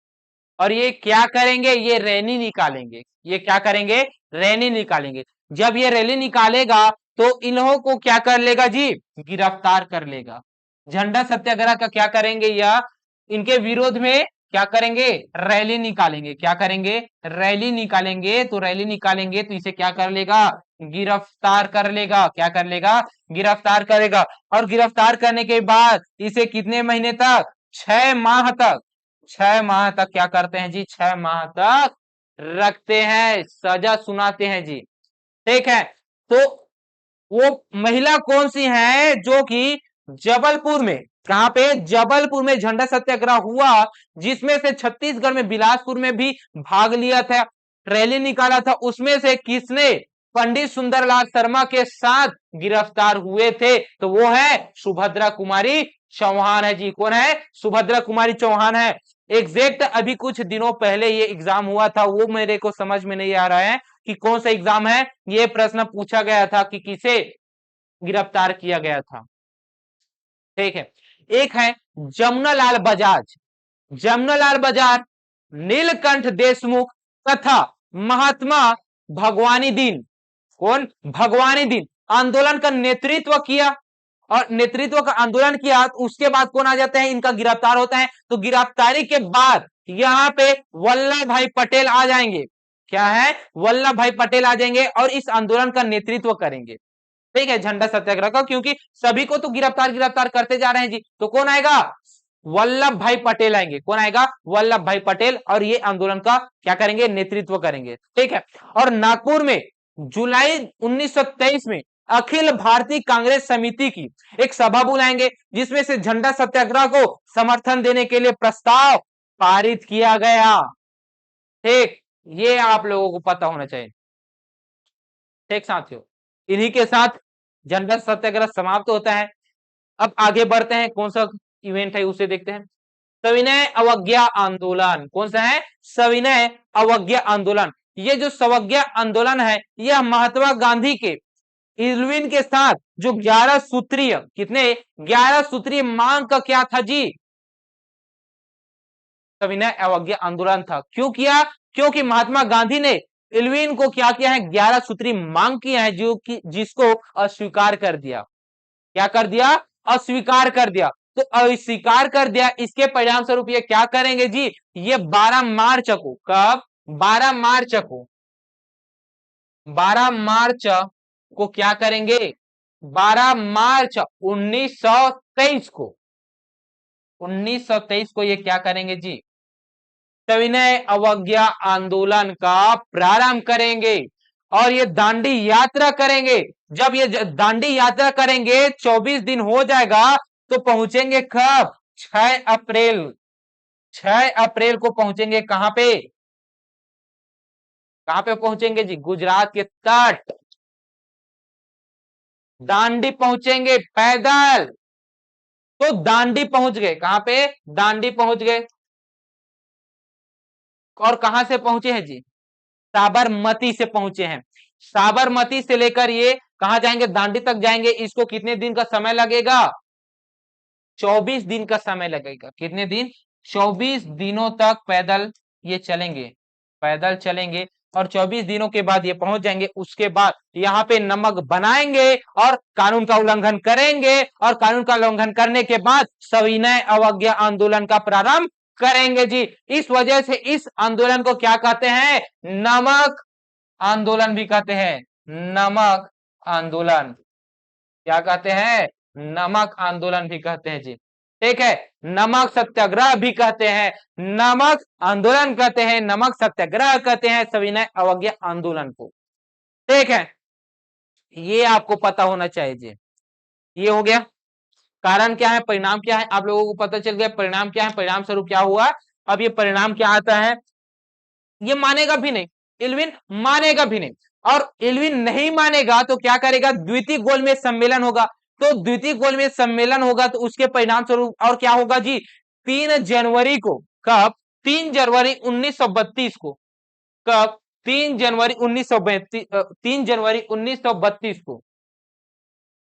और ये क्या करेंगे? ये रैली निकालेंगे। ये क्या करेंगे? रैली निकालेंगे। जब ये रैली निकालेगा तो इन लोगों को क्या कर लेगा जी? गिरफ्तार कर लेगा। झंडा सत्याग्रह का क्या करेंगे? या इनके विरोध में क्या करेंगे? रैली निकालेंगे। क्या करेंगे? रैली निकालेंगे। तो रैली निकालेंगे तो इसे क्या कर लेगा? गिरफ्तार कर लेगा। क्या कर लेगा? गिरफ्तार करेगा। और गिरफ्तार करने के बाद इसे कितने महीने तक? 6 माह तक। 6 माह तक क्या करते हैं जी? 6 माह तक रखते हैं, सजा सुनाते हैं जी। ठीक है, तो वो महिला कौन सी है जो कि जबलपुर में, कहां पे, जबलपुर में झंडा सत्याग्रह हुआ, जिसमें से छत्तीसगढ़ में बिलासपुर में भी भाग लिया था, रैली निकाला था। उसमें से किसने पंडित सुंदरलाल शर्मा के साथ गिरफ्तार हुए थे? तो वो है सुभद्रा कुमारी चौहान है जी। कौन है? सुभद्रा कुमारी चौहान है। एग्जैक्ट अभी कुछ दिनों पहले ये एग्जाम हुआ था, वो मेरे को समझ में नहीं आ रहा है कि कौन सा एग्जाम है। ये प्रश्न पूछा गया था कि किसे गिरफ्तार किया गया था। ठीक है, एक है जमुनालाल बजाज। जमुनालाल बजाज, नीलकंठ देशमुख तथा महात्मा भगवानी दीन। कौन? भगवानी दीन आंदोलन का नेतृत्व किया, और नेतृत्व का आंदोलन किया। तो उसके बाद कौन आ जाते हैं? इनका गिरफ्तार होता है। तो गिरफ्तारी के बाद यहां पे वल्लभ भाई पटेल आ जाएंगे। क्या है? वल्लभ भाई पटेल आ जाएंगे और इस आंदोलन का नेतृत्व करेंगे। ठीक है, झंडा सत्याग्रह का, क्योंकि सभी को तो गिरफ्तार गिरफ्तार करते जा रहे हैं जी। तो कौन आएगा? वल्लभ भाई पटेल आएंगे। कौन आएगा? वल्लभ भाई पटेल, और ये आंदोलन का क्या करेंगे? नेतृत्व करेंगे। ठीक है, और नागपुर में जुलाई 1923 में अखिल भारतीय कांग्रेस समिति की एक सभा बुलाएंगे, जिसमें से झंडा सत्याग्रह को समर्थन देने के लिए प्रस्ताव पारित किया गया। ठीक, ये आप लोगों को पता होना चाहिए। ठीक साथियों, इन्हीं के साथ झंडा सत्याग्रह समाप्त होता है। अब आगे बढ़ते हैं, कौन सा इवेंट है उसे देखते हैं। सविनय अवज्ञा आंदोलन। कौन सा है? सविनय अवज्ञा आंदोलन। ये जो सवज्ञा आंदोलन है, यह महात्मा गांधी के इरविन के साथ जो 11 सूत्रीय, कितने? 11 सूत्रीय मांग का क्या था जी? सविनय अवज्ञा आंदोलन था। क्यों किया? क्योंकि महात्मा गांधी ने इरविन को क्या किया है? 11 सूत्री मांग किया है, जो कि जिसको अस्वीकार कर दिया। क्या कर दिया? अस्वीकार कर दिया। तो अस्वीकार कर दिया, इसके परिणाम स्वरूप ये क्या करेंगे जी? ये 12 मार्च को, कब? 12 मार्च को, 12 मार्च को क्या करेंगे? 12 मार्च 1923 को, 1923 को ये क्या करेंगे जी? सविनय अवज्ञा आंदोलन का प्रारंभ करेंगे, और ये दांडी यात्रा करेंगे। जब ये दांडी यात्रा करेंगे, 24 दिन हो जाएगा, तो पहुंचेंगे कब? 6 अप्रैल। 6 अप्रैल को पहुंचेंगे। कहां पे? कहां पे पहुंचेंगे जी? गुजरात के तट, दांडी पहुंचेंगे पैदल। तो दांडी पहुंच गए। कहां पे? दांडी पहुंच गए। और कहां से पहुंचे हैं जी? साबरमती से पहुंचे हैं। साबरमती से लेकर ये कहां जाएंगे? दांडी तक जाएंगे। इसको कितने दिन का समय लगेगा? 24 दिन का समय लगेगा। कितने दिन? 24 दिनों तक पैदल ये चलेंगे, पैदल चलेंगे, और 24 दिनों के बाद ये पहुंच जाएंगे। उसके बाद यहाँ पे नमक बनाएंगे और कानून का उल्लंघन करेंगे, और कानून का उल्लंघन करने के बाद सविनय अवज्ञा आंदोलन का प्रारंभ करेंगे जी। इस वजह से इस आंदोलन को क्या कहते हैं? नमक आंदोलन भी कहते हैं। नमक आंदोलन, क्या कहते हैं? नमक आंदोलन भी कहते हैं जी। ठीक है, नमक सत्याग्रह भी कहते हैं, नमक आंदोलन कहते हैं, नमक सत्याग्रह कहते हैं सविनय अवज्ञा आंदोलन को। ठीक है, ये आपको पता होना चाहिए जी। ये हो गया। कारण क्या है, परिणाम क्या है, आप लोगों को पता चल गया। परिणाम क्या है, परिणाम स्वरूप क्या हुआ। अब ये परिणाम क्या आता है, ये मानेगा भी नहीं, इल्विन मानेगा भी नहीं। और इल्विन नहीं मानेगा तो क्या करेगा? द्वितीय गोलमेज सम्मेलन होगा। तो द्वितीय गोलमेज सम्मेलन होगा तो उसके परिणाम स्वरूप और क्या होगा जी? 3 जनवरी को, कब? 3 जनवरी 1932 को, कब? 3 जनवरी 1932, 3 जनवरी 1932 को,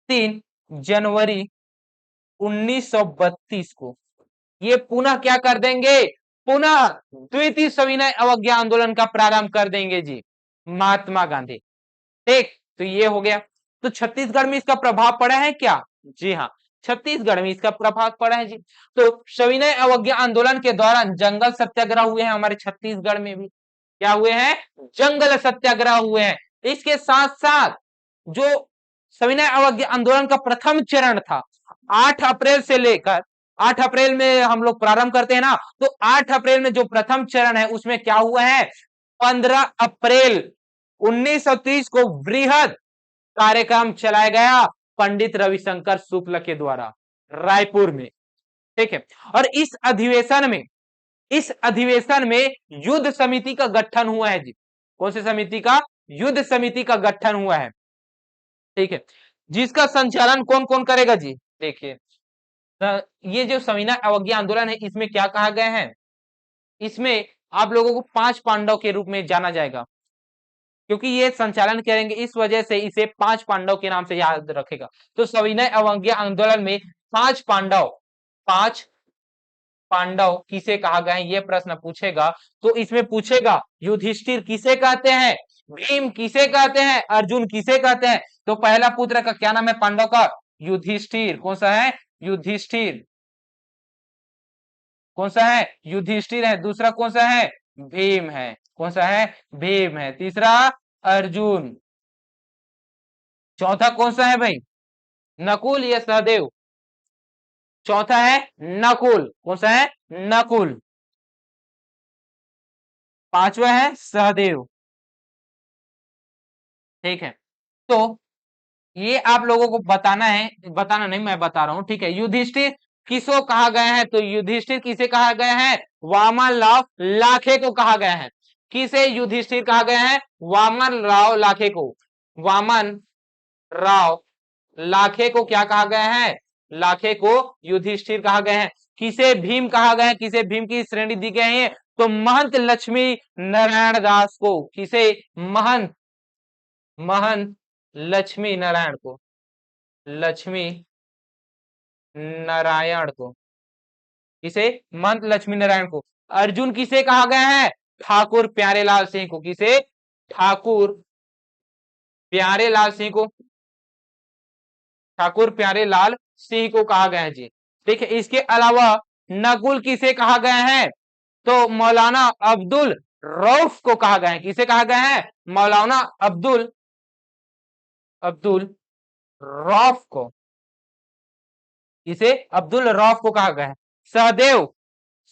3 जनवरी 1932 को ये पुनः क्या कर देंगे? पुनः द्वितीय सविनय अवज्ञा आंदोलन का प्रारंभ कर देंगे जी महात्मा गांधी। ठीक, तो ये हो गया। तो छत्तीसगढ़ में इसका प्रभाव पड़ा है क्या? जी हाँ, छत्तीसगढ़ में इसका प्रभाव पड़ा है जी। तो सविनय अवज्ञा आंदोलन के दौरान जंगल सत्याग्रह हुए हैं हमारे छत्तीसगढ़ में भी। क्या हुए हैं? जंगल सत्याग्रह हुए हैं। इसके साथ साथ जो सविनय अवज्ञा आंदोलन का प्रथम चरण था, 8 अप्रैल से लेकर, 8 अप्रैल में हम लोग प्रारंभ करते हैं ना, तो 8 अप्रैल में जो प्रथम चरण है उसमें क्या हुआ है? 15 अप्रैल 1930 को वृहद कार्यक्रम चलाया गया पंडित रविशंकर शुक्ल के द्वारा। रायपुर में। ठीक है, और इस अधिवेशन में युद्ध समिति का गठन हुआ है जी। कौन सी समिति का? युद्ध समिति का गठन हुआ है। ठीक है, जिसका संचालन कौन कौन करेगा जी? देखिए, ये जो सविनय अवज्ञा आंदोलन है, इसमें क्या कहा गया है? इसमें आप लोगों को 5 पांडव के रूप में जाना जाएगा, क्योंकि ये संचालन करेंगे, इस वजह से इसे 5 पांडव के नाम से याद रखेगा। तो सविनय अवज्ञा आंदोलन में 5 पांडव किसे कहा गया है, ये प्रश्न पूछेगा। तो इसमें पूछेगा युधिष्ठिर किसे कहते हैं, भीम किसे कहते हैं, अर्जुन किसे कहते हैं। तो पहला पुत्र का क्या नाम है पांडव का? युधिष्ठिर। कौन सा है? युधिष्ठिर। कौन सा है? युधिष्ठिर है। दूसरा कौन सा है? भीम है। कौन सा है? भीम है। तीसरा अर्जुन। चौथा कौन सा है भाई? नकुल या सहदेव? चौथा है नकुल। कौन सा है? नकुल। पांचवा है सहदेव। ठीक है, तो ये आप लोगों को बताना है, बताना नहीं मैं बता रहा हूं। ठीक है, युधिष्ठिर किसको कहा गया है? तो युधिष्ठिर किसे कहा गया है? वामन राव लाखे को कहा गया है। किसे युधिष्ठिर कहा गया है? वामन राव लाखे को। वामन राव लाखे को क्या कहा गया है? लाखे को युधिष्ठिर कहा गया है। किसे भीम कहा गया है? किसे भीम की श्रेणी दी गई है? तो महंत लक्ष्मी नारायण दास को। किसे? महंत महंत लक्ष्मी नारायण को। लक्ष्मी नारायण को। किसे? महंत लक्ष्मी नारायण को। अर्जुन किसे कहा गया है? ठाकुर प्यारेलाल सिंह को। किसे? ठाकुर प्यारेलाल सिंह को। ठाकुर प्यारेलाल सिंह को कहा गया है जी। ठीक है, इसके अलावा नकुल किसे कहा गया है? तो मौलाना अब्दुल रऊफ को कहा गया है। किसे कहा गया है? मौलाना अब्दुल रऊफ को। किसे? अब्दुल रऊफ को कहा गया है। सहदेव,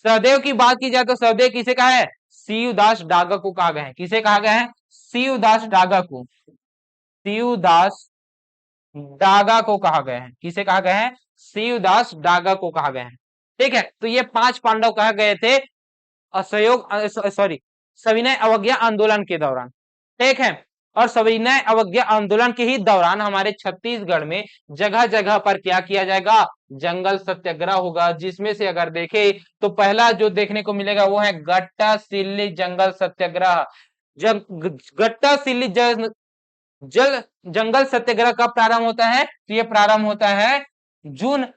सहदेव की बात की जाए तो सहदेव किसे कहा है? शिवदास डागा को कहा गया है। किसे कहा गया है? शिवदास डागा को। शिवदास डागा को कहा गया है। किसे कहा गया है? शिवदास डागा को कहा गया है। ठीक है, तो ये 5 पांडव कहा गए थे असहयोग सॉरी सविनय अवज्ञा आंदोलन के दौरान। ठीक है, और सविनय अवज्ञा आंदोलन के ही दौरान हमारे छत्तीसगढ़ में जगह जगह पर क्या किया जाएगा? जंगल सत्याग्रह होगा, जिसमें से अगर देखे तो पहला जो देखने को मिलेगा वो है गट्टा सिल्ली जंगल सत्याग्रह। गट्टा सिल्ली जंगल सत्याग्रह कब प्रारंभ होता है? तो ये प्रारंभ होता है जून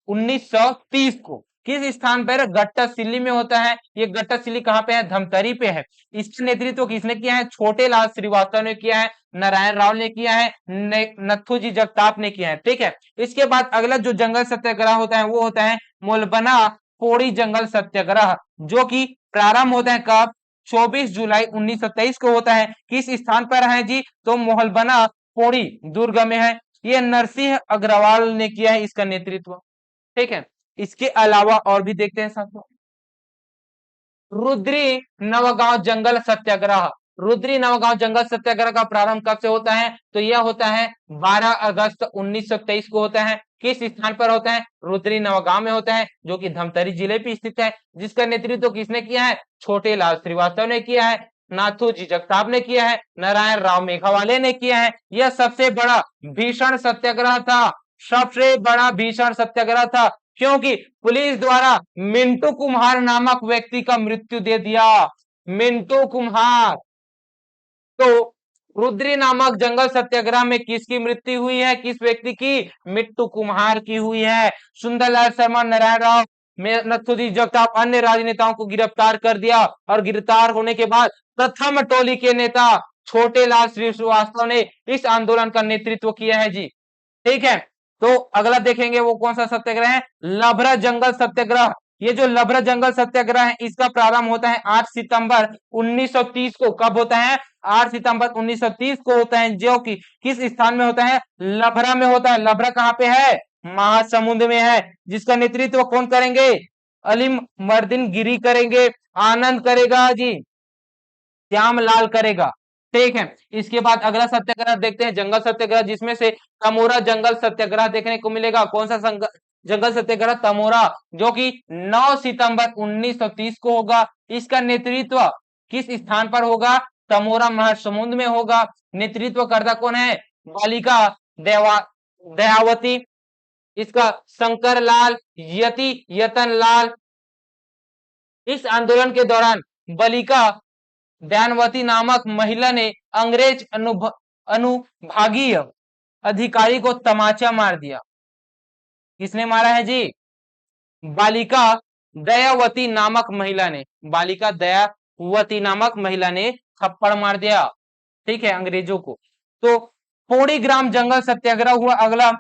1930 को। किस स्थान पर? गट्टा सिल्ली में होता है। ये गट्टा सिल्ली कहाँ पे है? धमतरी पे है। इसका नेतृत्व किसने किया है? छोटे लाल श्रीवास्तव ने किया है, नारायण राव ने किया है, नथुजी जगताप ने किया है। ठीक है, इसके बाद अगला जो जंगल सत्याग्रह होता है वो होता है मोलबना पोड़ी जंगल सत्याग्रह, जो कि प्रारंभ होता है कब? 24 जुलाई 1923 को होता है। किस स्थान पर है जी? तो मोहलबना पोड़ी दुर्ग में है। ये नरसिंह अग्रवाल ने किया है इसका नेतृत्व। ठीक है, इसके अलावा और भी देखते हैं साथियों। रुद्री नवगांव जंगल सत्याग्रह। रुद्री नवगांव जंगल सत्याग्रह का प्रारंभ कब से होता है? तो यह होता है 12 अगस्त 1923 को होता है। किस स्थान पर होता है? रुद्री नवगांव में होता है, जो कि धमतरी जिले पे स्थित है। जिसका नेतृत्व किसने किया है? छोटे लाल श्रीवास्तव ने किया है, नाथूजी जगताप ने किया है, नारायण राव मेघावाले ने किया है। यह सबसे बड़ा भीषण सत्याग्रह था। सबसे बड़ा भीषण सत्याग्रह था, क्योंकि पुलिस द्वारा मिंटू कुम्हार नामक व्यक्ति का मृत्यु दे दिया। मिंटू कुम्हार। तो रुद्री नामक जंगल सत्याग्रह में किसकी मृत्यु हुई है? किस व्यक्ति की? मिट्टू कुम्हार की हुई है। सुंदरलाल शर्मा, नारायण राव, नथुजी जगताप, अन्य राजनेताओं को गिरफ्तार कर दिया, और गिरफ्तार होने के बाद प्रथम टोली के नेता छोटे लाल श्रीवास्तव ने इस आंदोलन का नेतृत्व किया है जी। ठीक है, तो अगला देखेंगे वो कौन सा सत्याग्रह है? लभरा जंगल सत्याग्रह। ये जो लभरा जंगल सत्याग्रह है, इसका प्रारंभ होता है 8 सितंबर 1930 को। कब होता है? 8 सितंबर 1930 को होता है, जो कि किस स्थान में होता है? लभरा में होता है। लभरा कहाँ पे है? महासमुंद में है। जिसका नेतृत्व कौन करेंगे? अलीम मर्दिन गिरी करेंगे, आनंद करेगा जी, श्यामलाल करेगा। ठीक है, इसके बाद अगला सत्याग्रह देखते हैं जंगल सत्याग्रह, जिसमें से कमोरा जंगल सत्याग्रह देखने को मिलेगा। कौन सा जंगल सत्याग्रह तमोरा, जो कि 9 सितंबर 1930 को होगा। इसका नेतृत्व किस स्थान पर होगा? तमोरा महासमुंद में होगा। नेतृत्व करता कौन है? बालिका दयावती। इसका शंकर लाल, यतन लाल। इस आंदोलन के दौरान बालिका दयावती नामक महिला ने अंग्रेज अनुभागीय अधिकारी को तमाचा मार दिया। किसने मारा है जी? बालिका दयावती नामक महिला ने, बालिका दयावती नामक महिला ने थप्पड़ मार दिया, ठीक है, अंग्रेजों को। तो पोड़ीग्राम जंगल सत्याग्रह हुआ अगला।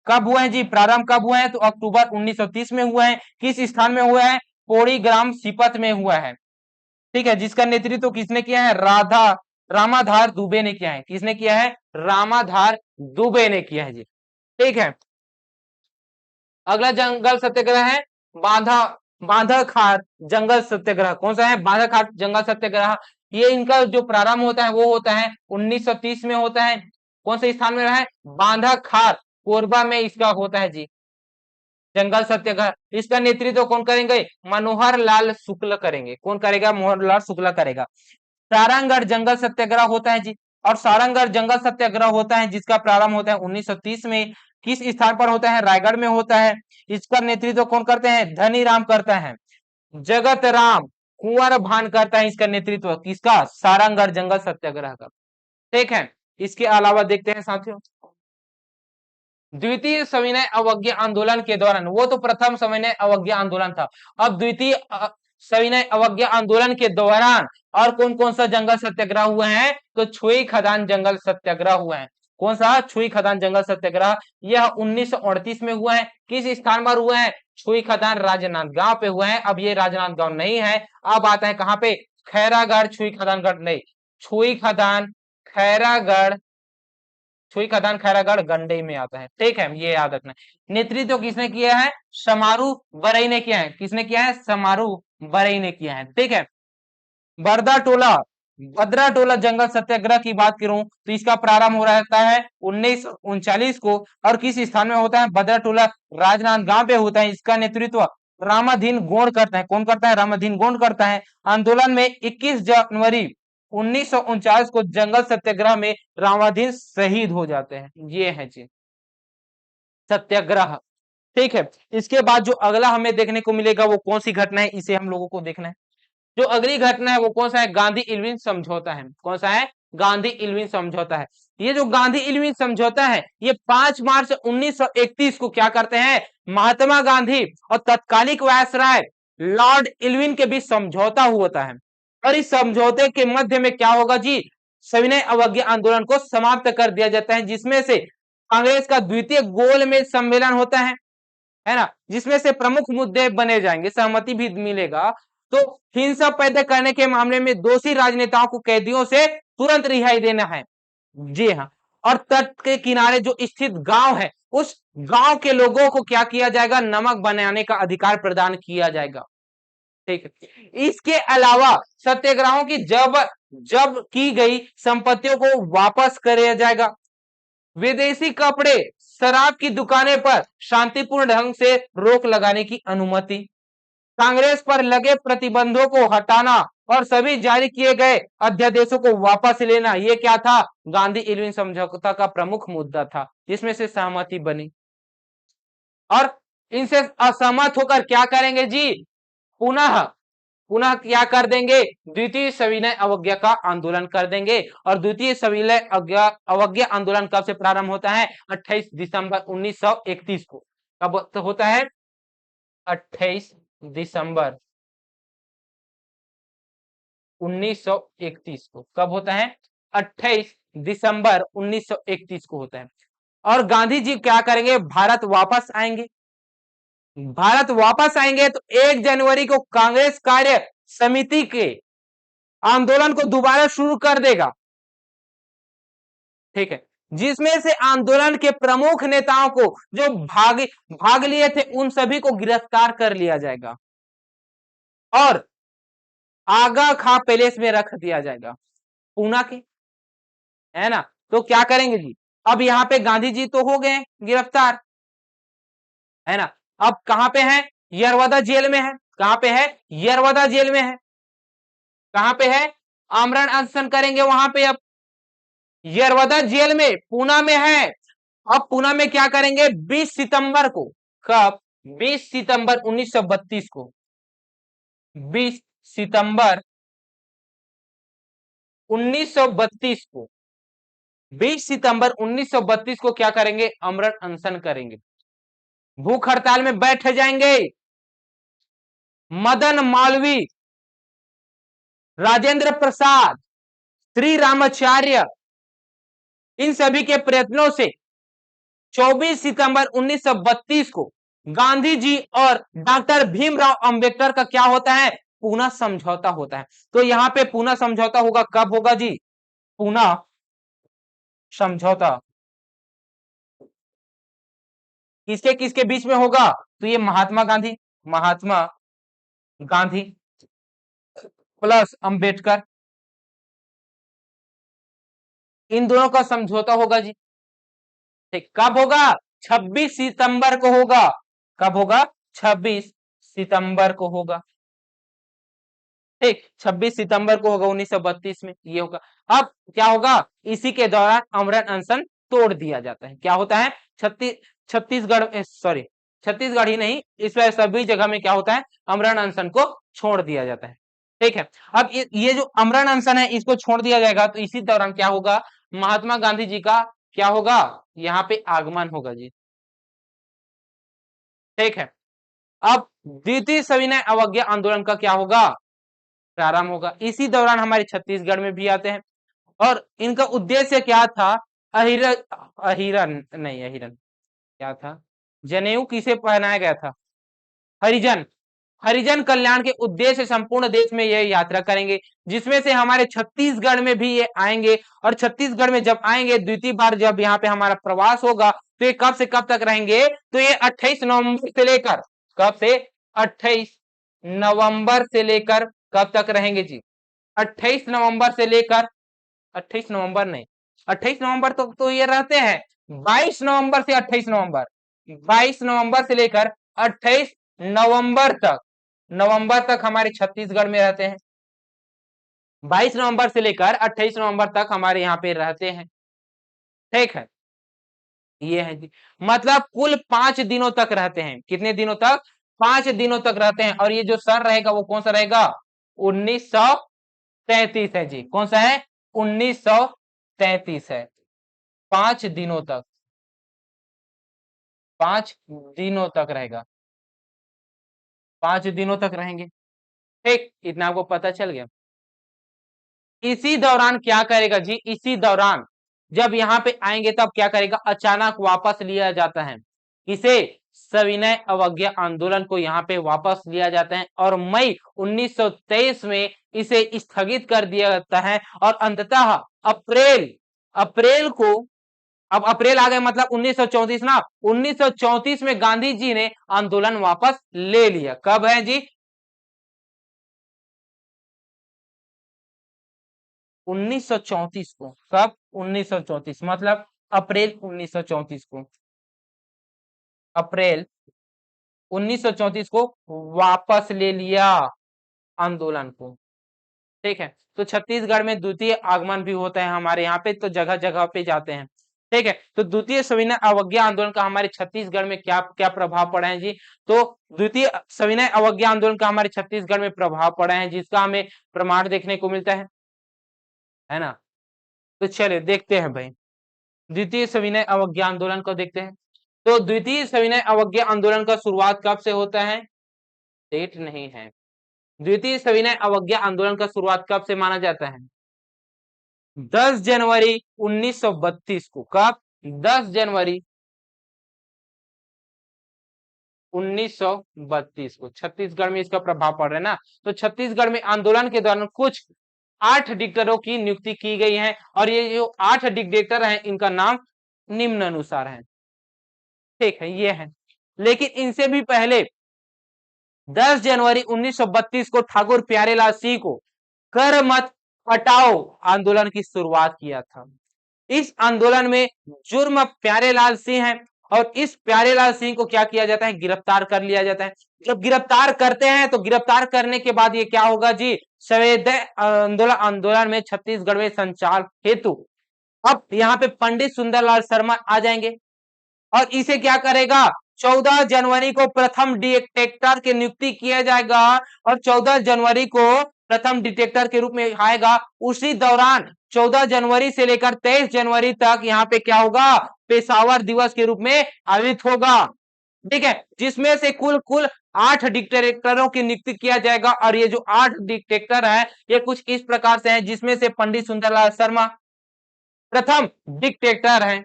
कब हुआ है जी? प्रारंभ कब हुआ है? तो अक्टूबर 1930 में हुआ है। किस स्थान में हुआ है? पोड़ीग्राम सीपत में हुआ है, ठीक है, जिसका नेतृत्व किसने किया है? रामाधार दुबे ने किया है। किसने किया है? रामाधार दुबे ने किया है जी, ठीक है। अगला जंगल सत्याग्रह है बांधाखार जंगल सत्याग्रह। कौन सा है? बांधाखार जंगल सत्याग्रह। ये इनका जो प्रारंभ होता है वो होता है 1930 में होता है। कौन से स्थान में रहा है? बांधाखार, कोरबा में इसका होता है जी जंगल सत्याग्रह। इसका नेतृत्व कौन करेंगे? मनोहर लाल शुक्ल करेंगे। कौन करेगा? मनोहर लाल शुक्ला करेगा। सारंगगढ़ जंगल सत्याग्रह होता है जी, और सारंगगढ़ जंगल सत्याग्रह होता है जिसका प्रारंभ होता है 1930 में। किस स्थान पर होता है? रायगढ़ में होता है। इसका नेतृत्व कौन करते हैं? धनीराम करता है। जगत राम कुंवर भान करता है इसका नेतृत्व। किसका? सारंगगढ़ जंगल सत्याग्रह का, ठीक है। इसके अलावा देखते हैं साथियों, द्वितीय सविनय अवज्ञा आंदोलन के दौरान, वो तो प्रथम सविनय अवज्ञा आंदोलन था, अब द्वितीय सविनय अवज्ञा आंदोलन के दौरान और कौन कौन सा जंगल सत्याग्रह हुए हैं? तो छुई खदान जंगल सत्याग्रह हुए हैं। कौन सा? छुई खदान जंगल सत्याग्रह। यह 1938 में हुआ है। किस स्थान पर हुआ है? छुई खदान राजनांदगांव पे हुआ है। अब ये राजनांदगांव नहीं है, अब आता है कहां पे? खैरागढ़। छुई खदानगढ़ नहीं, छुई खदान खैरागढ़, छुई खदान खैरागढ़ गंडई में आता है, ठीक है, ये याद रखना। नेतृत्व किसने किया है? समारू बरई ने किया है। किसने किया है? समारू बरई ने किया है, ठीक है। बरदा टोला भद्रा टोला जंगल सत्याग्रह की बात करूं तो इसका प्रारंभ हो रहता है 1939 को, और किस स्थान में होता है? भद्रा टोला राजनांदगांव पे होता है। इसका नेतृत्व रामाधीन गोंड करता है। कौन करता है? रामाधीन गोंड करता है। आंदोलन में 21 जनवरी 1949 को जंगल सत्याग्रह में रामाधीन शहीद हो जाते हैं। ये है जी सत्याग्रह, ठीक है। इसके बाद जो अगला हमें देखने को मिलेगा वो कौन सी घटना है, इसे हम लोगों को देखना है। जो अगली घटना है वो कौन सा है? गांधी इरविन समझौता है। कौन सा है? गांधी इरविन समझौता है। ये जो गांधी इरविन समझौता है ये 5 मार्च 1931 को क्या करते हैं? महात्मा गांधी और तत्कालिक वायसराय लॉर्ड इरविन के बीच समझौता होता है, और इस समझौते के मध्य में क्या होगा जी? सविनय अवज्ञा आंदोलन को समाप्त कर दिया जाता है, जिसमें से कांग्रेस का द्वितीय गोलमेज सम्मेलन होता है ना, जिसमें से प्रमुख मुद्दे बने जाएंगे, सहमति भी मिलेगा। तो हिंसा पैदा करने के मामले में दोषी राजनेताओं को कैदियों से तुरंत रिहाई देना है, जी हाँ। और तट के किनारे जो स्थित गांव है उस गांव के लोगों को क्या किया जाएगा? नमक बनाने का अधिकार प्रदान किया जाएगा, ठीक है। इसके अलावा सत्याग्रहों की जब जब की गई संपत्तियों को वापस किया जाएगा। विदेशी कपड़े शराब की दुकानें पर शांतिपूर्ण ढंग से रोक लगाने की अनुमति, कांग्रेस पर लगे प्रतिबंधों को हटाना और सभी जारी किए गए अध्यादेशों को वापस लेना, ये क्या था? गांधी इरविन समझौता का प्रमुख मुद्दा था, जिसमें से सहमति बनी। और इनसे असहमत होकर क्या करेंगे जी? पुनः पुनः क्या कर देंगे? द्वितीय सविनय अवज्ञा का आंदोलन कर देंगे। और द्वितीय सविनय अवज्ञा आंदोलन कब से प्रारंभ होता है? 28 दिसंबर 1931 को। कब तो होता है? 28 दिसंबर 1931 को। कब होता है? 28 दिसंबर 1931 को होता है। और गांधी जी क्या करेंगे? भारत वापस आएंगे। भारत वापस आएंगे तो 1 जनवरी को कांग्रेस कार्य समिति के आंदोलन को दोबारा शुरू कर देगा, ठीक है, जिसमें से आंदोलन के प्रमुख नेताओं को जो भाग लिए थे उन सभी को गिरफ्तार कर लिया जाएगा और आगा खां पैलेस में रख दिया जाएगा, पूना के, है ना। तो क्या करेंगे जी? अब यहां पे गांधी जी तो हो गए गिरफ्तार, है ना। अब कहां पे है? यरवदा जेल में है। कहां पे है? यरवदा जेल में है। कहां पे है? आमरण अनशन करेंगे वहां पे। अब यरवदा जेल में पूना में है। अब पूना में क्या करेंगे? 20 सितंबर को। कब? 20 सितंबर 1932 को। 20 सितंबर 1932 को। 20 सितंबर 1932 को क्या करेंगे? आमरण अनशन करेंगे, भूख हड़ताल में बैठ जाएंगे। मदन मालवीय, राजेंद्र प्रसाद, श्री रामाचार्य, इन सभी के प्रयत्नों से 24 सितंबर 1932 को गांधी जी और डॉक्टर भीमराव अंबेडकर का क्या होता है? पूना समझौता होता है। तो यहां पे पूना समझौता होगा, कब होगा जी? पूना समझौता किसके किसके बीच में होगा? तो ये महात्मा गांधी प्लस अंबेडकर, इन दोनों का समझौता होगा जी। ठीक, कब होगा? 26 सितंबर को होगा। कब होगा? 26 सितंबर को होगा। ठीक, 26 सितंबर को होगा 1932 में ये होगा। अब क्या होगा? इसी के दौरान आमरण अनशन तोड़ दिया जाता है। क्या होता है? छत्तीसगढ़, सॉरी, छत्तीसगढ़ ही नहीं, इस वजह सभी जगह में क्या होता है? आमरण अनशन को छोड़ दिया जाता है। ठीक है, अब ये जो आमरण अनशन है इसको छोड़ दिया जाएगा, तो इसी दौरान क्या होगा? महात्मा गांधी जी का क्या होगा? यहाँ पे आगमन होगा जी। ठीक है, अब द्वितीय सविनय अवज्ञा आंदोलन का क्या होगा? प्रारंभ होगा। इसी दौरान हमारे छत्तीसगढ़ में भी आते हैं और इनका उद्देश्य क्या था? अहिरन, अहिरन क्या था? जनेऊ किसे पहनाया गया था? हरिजन। हरिजन कल्याण के उद्देश्य से संपूर्ण देश में ये यात्रा करेंगे, जिसमें से हमारे छत्तीसगढ़ में भी ये आएंगे। और छत्तीसगढ़ में जब आएंगे, द्वितीय बार जब यहाँ पे हमारा प्रवास होगा, तो ये कब से कब तक रहेंगे? तो ये 28 नवंबर से लेकर, कब से? 28 नवंबर से लेकर कब तक रहेंगे जी? 28 नवंबर से लेकर, 28 नवंबर नहीं, 28 नवंबर तक तो ये रहते हैं। 22 नवंबर से 28 नवंबर, 22 नवंबर से लेकर 28 नवंबर तक हमारे छत्तीसगढ़ में रहते हैं। 22 नवंबर से लेकर 28 नवंबर तक हमारे यहाँ पे रहते हैं। ठीक है, ये है जी। मतलब कुल 5 दिनों तक रहते हैं। कितने दिनों तक? 5 दिनों तक रहते हैं। और ये जो सन रहेगा वो कौन सा रहेगा? 1933 है जी। कौन सा है? 1933 है। 5 दिनों तक, 5 दिनों तक रहेगा, 5 दिनों तक रहेंगे। ठीक, इतना आपको पता चल गया। इसी दौरान क्या करेगा जी? इसी दौरान जब यहाँ पे आएंगे तब क्या करेगा? अचानक वापस लिया जाता है। इसे सविनय अवज्ञा आंदोलन को यहाँ पे वापस लिया जाता है और मई 1923 में इसे स्थगित कर दिया जाता है। और अंततः अप्रैल अप्रैल को, अब अप्रैल आ गए मतलब 1934 ना, 1934 में गांधी जी ने आंदोलन वापस ले लिया। कब है जी? 1934 को। कब? 1934 मतलब अप्रैल 1934 को। अप्रैल 1934 को वापस ले लिया आंदोलन को। ठीक है, तो छत्तीसगढ़ में द्वितीय आगमन भी होता है हमारे यहाँ पे, तो जगह जगह पे जाते हैं। ठीक है, तो द्वितीय सविनय अवज्ञा आंदोलन का हमारे छत्तीसगढ़ में क्या क्या प्रभाव पड़ा है जी? तो द्वितीय सविनय अवज्ञा आंदोलन का हमारे छत्तीसगढ़ में प्रभाव पड़ा है, जिसका हमें प्रमाण देखने को मिलता है ना? तो चलिए देखते हैं भाई, द्वितीय सविनय अवज्ञा आंदोलन को देखते हैं। तो द्वितीय सविनय अवज्ञा आंदोलन का शुरुआत कब से होता है? डेट नहीं है। द्वितीय सविनय अवज्ञा आंदोलन का शुरुआत कब से माना जाता है? 10 जनवरी 1932 को। कब? 10 जनवरी 1932 को। छत्तीसगढ़ में इसका प्रभाव पड़ रहा है ना, तो छत्तीसगढ़ में आंदोलन के दौरान कुछ 8 डिक्टेटरों की नियुक्ति की गई है और ये जो 8 डिक्टेटर हैं इनका नाम निम्न अनुसार है। ठीक है, ये है। लेकिन इनसे भी पहले 10 जनवरी 1932 को ठाकुर प्यारेलाल सिंह को कर मत हटाओ आंदोलन की शुरुआत किया था। इस आंदोलन में जुर्म प्यारेलाल सिंह है और इस प्यारेलाल सिंह को क्या किया जाता है, गिरफ्तार कर लिया जाता है। जब गिरफ्तार करते हैं तो गिरफ्तार करने के बाद ये क्या होगा जी, सवेदय आंदोलन में छत्तीसगढ़ में संचार हेतु अब यहाँ पे पंडित सुंदरलाल शर्मा आ जाएंगे और इसे क्या करेगा, 14 जनवरी को प्रथम डिटेक्टर की नियुक्ति किया जाएगा और 14 जनवरी को प्रथम डिटेक्टर के रूप में आएगा। उसी दौरान 14 जनवरी से लेकर 23 जनवरी तक यहाँ पे क्या होगा, पेशावर दिवस के रूप में आयोजित होगा। ठीक है, जिसमें से कुल 8 डिटेक्टरों की नियुक्ति किया जाएगा और ये जो 8 डिटेक्टर है ये कुछ इस प्रकार से हैं, जिसमें से पंडित सुंदरलाल शर्मा प्रथम डिटेक्टर है,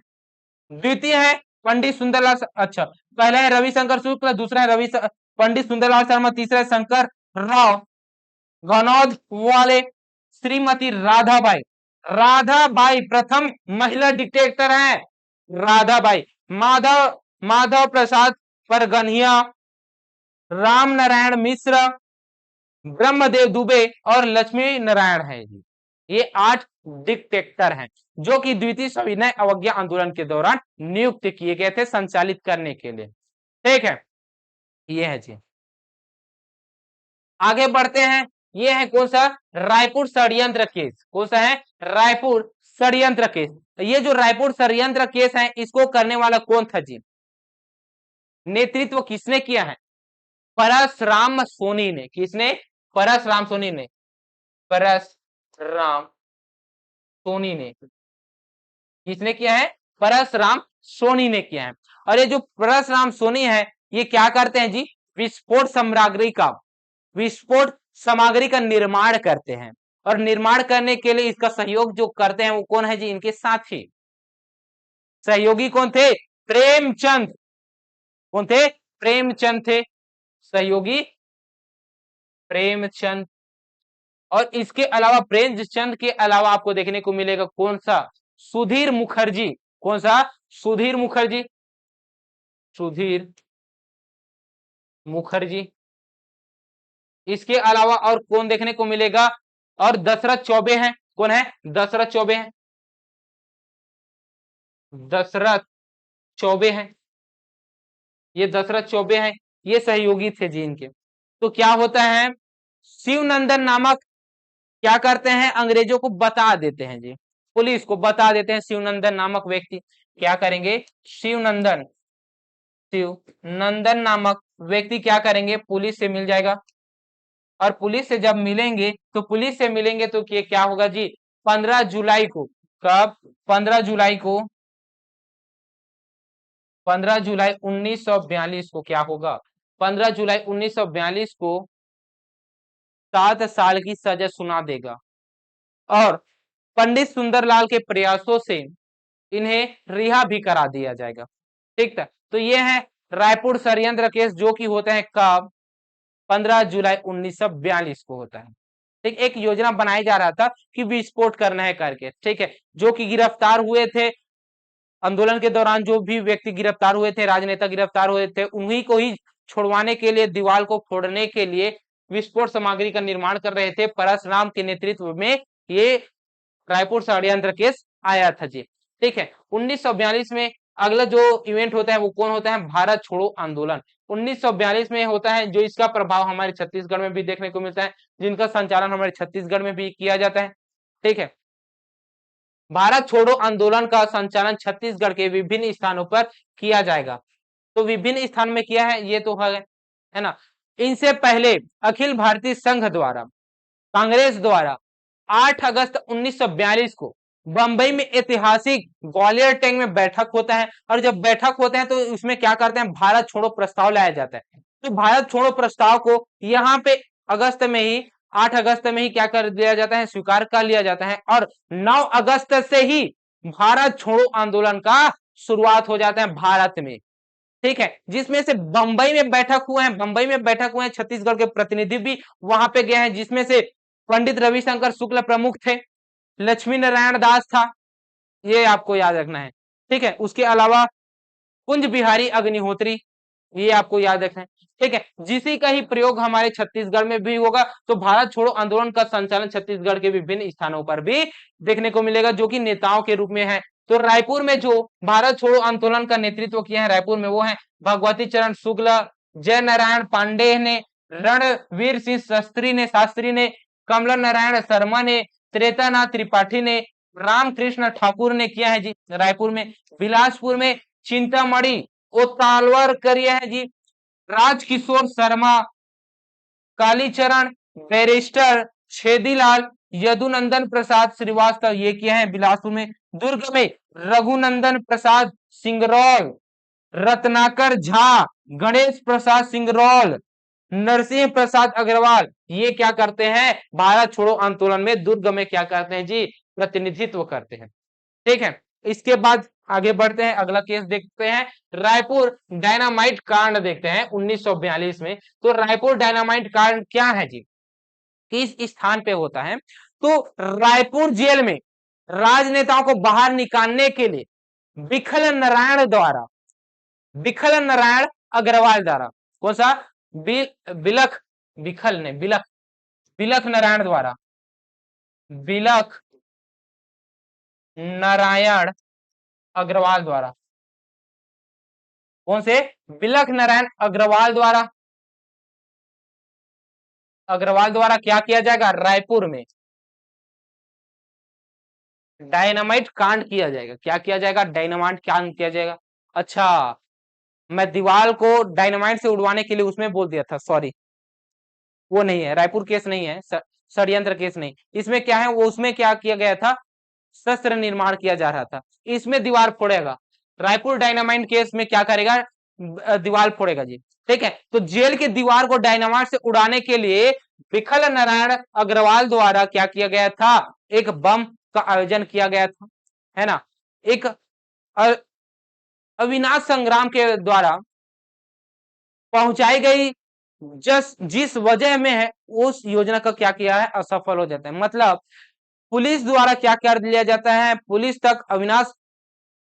द्वितीय है पंडित सुंदरलाल, अच्छा पहला है रविशंकर शुक्ल, दूसरा है पंडित सुंदरलाल शर्मा, तीसरा है शंकर राव गनौद वाले, श्रीमती राधाबाई, राधाबाई प्रथम महिला डिटेक्टर है, राधाबाई, माधव प्रसाद परगनिया, राम नारायण मिश्र, ब्रह्मदेव दुबे और लक्ष्मी नारायण है जी। ये 8 डिटेक्टर हैं जो कि द्वितीय सविनय अवज्ञा आंदोलन के दौरान नियुक्त किए गए थे संचालित करने के लिए। ठीक है, ये है जी। आगे बढ़ते हैं, ये है कौन सा, रायपुर षड्यंत्र केस। कौन सा है, रायपुर षड्यंत्र केस। ये जो रायपुर षड्यंत्र केस है इसको करने वाला कौन था जी, नेतृत्व किसने किया है, परसराम सोनी ने। किसने, परसराम सोनी ने, परसराम सोनी ने। किसने किया है, परसराम सोनी ने किया है। और ये जो परसराम सोनी है ये क्या करते हैं जी, विस्फोट सामग्री का निर्माण करते हैं और निर्माण करने के लिए इसका सहयोग जो करते हैं वो कौन है जी, इनके साथी सहयोगी कौन थे, प्रेमचंद। कौन थे, प्रेमचंद थे सहयोगी, प्रेमचंद। और इसके अलावा प्रेमचंद के अलावा आपको देखने को मिलेगा कौन सा, सुधीर मुखर्जी। कौन सा, सुधीर मुखर्जी, सुधीर मुखर्जी। इसके अलावा और कौन देखने को मिलेगा, और दशरथ चौबे हैं। कौन है, दशरथ चौबे हैं, दशरथ चौबे हैं, ये दशरथ चौबे हैं, ये सहयोगी थे जी इनके। तो क्या होता है, शिवनंदन नामक क्या करते हैं, अंग्रेजों को बता देते हैं जी, पुलिस को बता देते हैं। शिवनंदन नामक व्यक्ति क्या करेंगे, शिवनंदन नामक व्यक्ति क्या करेंगे, पुलिस से मिल जाएगा। और पुलिस से जब मिलेंगे तो ये क्या होगा जी, 15 जुलाई को, कब, 15 जुलाई को, 15 जुलाई 1942 को क्या होगा, 15 जुलाई 1942 को 7 साल की सजा सुना देगा और पंडित सुंदरलाल के प्रयासों से इन्हें रिहा भी करा दिया जाएगा। ठीक था, तो ये है रायपुर षड्यंत्र केस जो कि होता है कब, 15 जुलाई 1942 को होता है। ठीक, एक योजना बनाई जा रहा था कि विस्फोट करना है करके। ठीक है, जो कि गिरफ्तार हुए थे आंदोलन के दौरान, जो भी व्यक्ति गिरफ्तार हुए थे, राजनेता गिरफ्तार हुए थे, उन्हीं को ही छुड़वाने के लिए, दीवार को फोड़ने के लिए विस्फोट सामग्री का निर्माण कर रहे थे। परशुराम के नेतृत्व में ये रायपुर षड्यंत्र केस आया था जी। ठीक है, 1942 में अगला जो इवेंट होता है वो कौन होता है, भारत छोड़ो आंदोलन 1942 में होता है, जो इसका प्रभाव हमारे छत्तीसगढ़ में भी देखने को मिलता है, जिनका संचालन हमारे छत्तीसगढ़ में भी किया जाता है। ठीक है, भारत छोड़ो आंदोलन का संचालन छत्तीसगढ़ के विभिन्न स्थानों पर किया जाएगा। तो विभिन्न स्थान में किया है, ये तो है ना। इनसे पहले अखिल भारतीय संघ द्वारा, कांग्रेस द्वारा 8 अगस्त 1942 को बंबई में ऐतिहासिक ग्वालियर टैंक में बैठक होता है। और जब बैठक होते हैं तो उसमें क्या करते हैं, भारत छोड़ो प्रस्ताव लाया जाता है। तो भारत छोड़ो प्रस्ताव को यहाँ पे अगस्त में ही, 8 अगस्त में ही क्या कर दिया जाता है, स्वीकार कर लिया जाता है। और 9 अगस्त से ही भारत छोड़ो आंदोलन का शुरुआत हो जाता है भारत में। ठीक है, जिसमें से बंबई में बैठक हुए हैं, छत्तीसगढ़ के प्रतिनिधि भी वहां पे गए हैं, जिसमें से पंडित रविशंकर शुक्ल प्रमुख थे, लक्ष्मी नारायण दास था, ये आपको याद रखना है। ठीक है, उसके अलावा कुंज बिहारी अग्निहोत्री, ये आपको याद रखना है। ठीक है, जिसी का ही प्रयोग हमारे छत्तीसगढ़ में भी होगा। तो भारत छोड़ो आंदोलन का संचालन छत्तीसगढ़ के विभिन्न स्थानों पर भी देखने को मिलेगा, जो कि नेताओं के रूप में है। तो रायपुर में जो भारत छोड़ो आंदोलन का नेतृत्व किया है रायपुर में, वो है भगवती चरण शुक्ल, जय नारायण पांडे ने, रणवीर सिंह शास्त्री ने, कमला नारायण शर्मा ने, त्रेतानाथ त्रिपाठी ने, रामकृष्ण ठाकुर ने किया है जी रायपुर में। बिलासपुर में चिंतामणि ओतालवर करिए है जी, राजकिशोर शर्मा, कालीचरण, बैरिस्टर छेदीलाल, यदुनंदन प्रसाद श्रीवास्तव, ये किया है बिलासपुर में। दुर्ग में रघुनंदन प्रसाद सिंगरौल, रत्नाकर झा, गणेश प्रसाद सिंगरौल, नरसिंह प्रसाद अग्रवाल, ये क्या करते हैं, भारत छोड़ो आंदोलन में दुर्ग में क्या करते हैं जी, प्रतिनिधित्व करते हैं। ठीक है, इसके बाद आगे बढ़ते हैं, अगला केस देखते हैं, रायपुर डायनामाइट कांड देखते हैं 1942 में। तो रायपुर डायनामाइट कांड क्या है जी, किस स्थान पे होता है, तो रायपुर जेल में राजनेताओं को बाहर निकालने के लिए विखल नारायण अग्रवाल द्वारा, कौन सा, बिलख विखल ने बिलख नारायण द्वारा, बिलख नारायण अग्रवाल द्वारा, कौन से, बिलख नारायण अग्रवाल द्वारा क्या किया जाएगा, रायपुर में डायनामाइट कांड किया जाएगा। क्या किया जाएगा, डायनामाइट कांड किया जाएगा। अच्छा, मैं दीवार को डायनामाइट से उड़वाने के लिए उसमें बोल दिया था, सॉरी, वो नहीं है, रायपुर केस नहीं है, षड्यंत्र केस नहीं। इसमें क्या है, वो उसमें क्या किया गया था, शस्त्र निर्माण किया जा रहा था, इसमें दीवार फोड़ेगा। रायपुर डायनामाइट केस में क्या करेगा, दीवार फोड़ेगा जी। ठीक है, तो जेल की दीवार को डायनामाइट से उड़ाने के लिए विखल नारायण अग्रवाल द्वारा क्या किया गया था, एक बम का आयोजन किया गया था, है ना। एक अविनाश संग्राम के द्वारा पहुंचाई गई जिस वजह में है, उस योजना का क्या किया है, असफल हो जाता है। मतलब पुलिस द्वारा क्या कर लिया जाता है, पुलिस तक अविनाश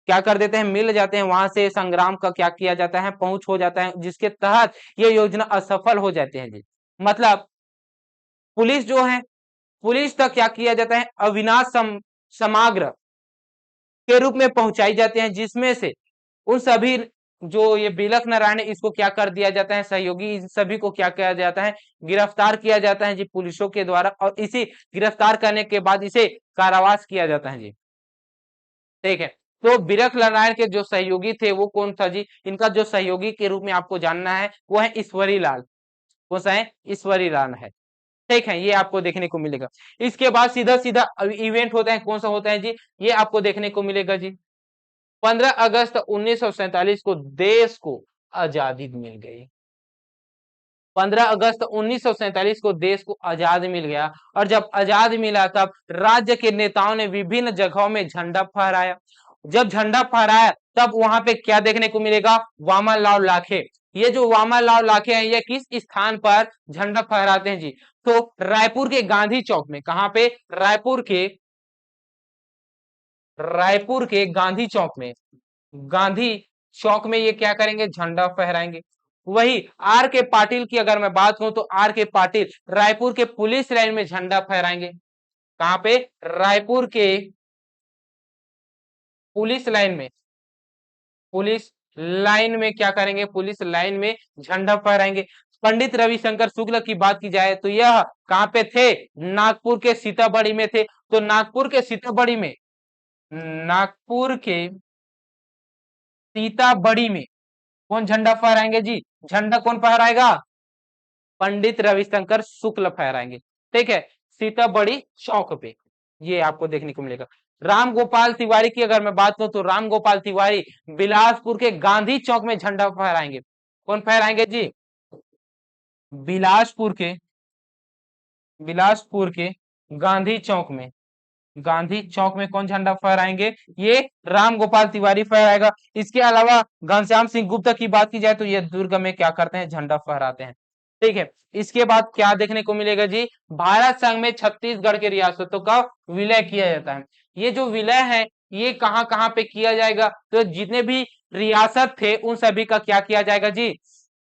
क्या कर देते हैं, मिल जाते हैं, वहां से संग्राम का क्या किया जाता है, पहुंच हो जाता है, जिसके तहत ये योजना असफल हो जाती है जी। मतलब पुलिस जो है, पुलिस तक क्या किया जाता है, अविनाश समग्र के रूप में पहुंचाई जाती है, जिसमें से उन सभी जो ये बिलख नारायण, इसको क्या कर दिया जाता है, सहयोगी, इन सभी को क्या किया जाता है, गिरफ्तार किया जाता है जी पुलिसों के द्वारा, और इसी गिरफ्तार करने के बाद इसे कारावास किया जाता है जी। ठीक है, तो बिलख नारायण के जो सहयोगी थे वो कौन था जी, इनका जो सहयोगी के रूप में आपको जानना है वो है ईश्वरी लाल। कौन सा है, ईश्वरी लाल है। ठीक है, ये आपको देखने को मिलेगा। इसके बाद सीधा सीधा इवेंट होता है, कौन सा होता है जी, ये आपको देखने को मिलेगा जी, 15 अगस्त 1947 को देश को आजादी मिल गई। 15 अगस्त 1947 को देश को आजाद मिल गया, और जब आजाद मिला तब राज्य के नेताओं ने विभिन्न जगहों में झंडा फहराया। जब झंडा फहराया तब वहां पे क्या देखने को मिलेगा, वामनलाल लाखे। ये जो वामनलाल लाखे हैं, ये किस स्थान पर झंडा फहराते हैं जी, तो रायपुर के गांधी चौक में। कहां पे, रायपुर के गांधी चौक में, गांधी चौक में ये क्या करेंगे, झंडा फहराएंगे। वही आर के पाटिल की अगर मैं बात करूं, तो आर के पाटिल रायपुर के पुलिस लाइन में झंडा फहराएंगे। कहां पे, रायपुर के पुलिस लाइन में, पुलिस लाइन में क्या करेंगे, पुलिस लाइन में झंडा फहराएंगे। पंडित रविशंकर शुक्ल की बात की जाए तो यह कहां पे थे, नागपुर के सीताबड़ी में थे। तो नागपुर के सीताबड़ी में, नागपुर के सीताबड़ी में कौन झंडा फहराएंगे जी, झंडा कौन फहराएगा, पंडित रविशंकर शुक्ल फहराएंगे। ठीक है, सीताबड़ी चौक पे ये आपको देखने को मिलेगा। राम गोपाल तिवारी की अगर मैं बात करूं, तो राम गोपाल तिवारी बिलासपुर के गांधी चौक में झंडा फहराएंगे। कौन फहराएंगे जी, बिलासपुर के गांधी चौक में, गांधी चौक में कौन झंडा फहराएंगे, ये राम गोपाल तिवारी फहराएगा। इसके अलावा घनश्याम सिंह गुप्ता की बात की जाए तो ये दुर्ग में क्या करते हैं, झंडा फहराते हैं। ठीक है, इसके बाद क्या देखने को मिलेगा जी, भारत संघ में छत्तीसगढ़ के रियासतों का विलय किया जाता है। ये जो विलय है ये कहां कहां पे किया जाएगा, तो जितने भी रियासत थे उन सभी का क्या किया जाएगा जी,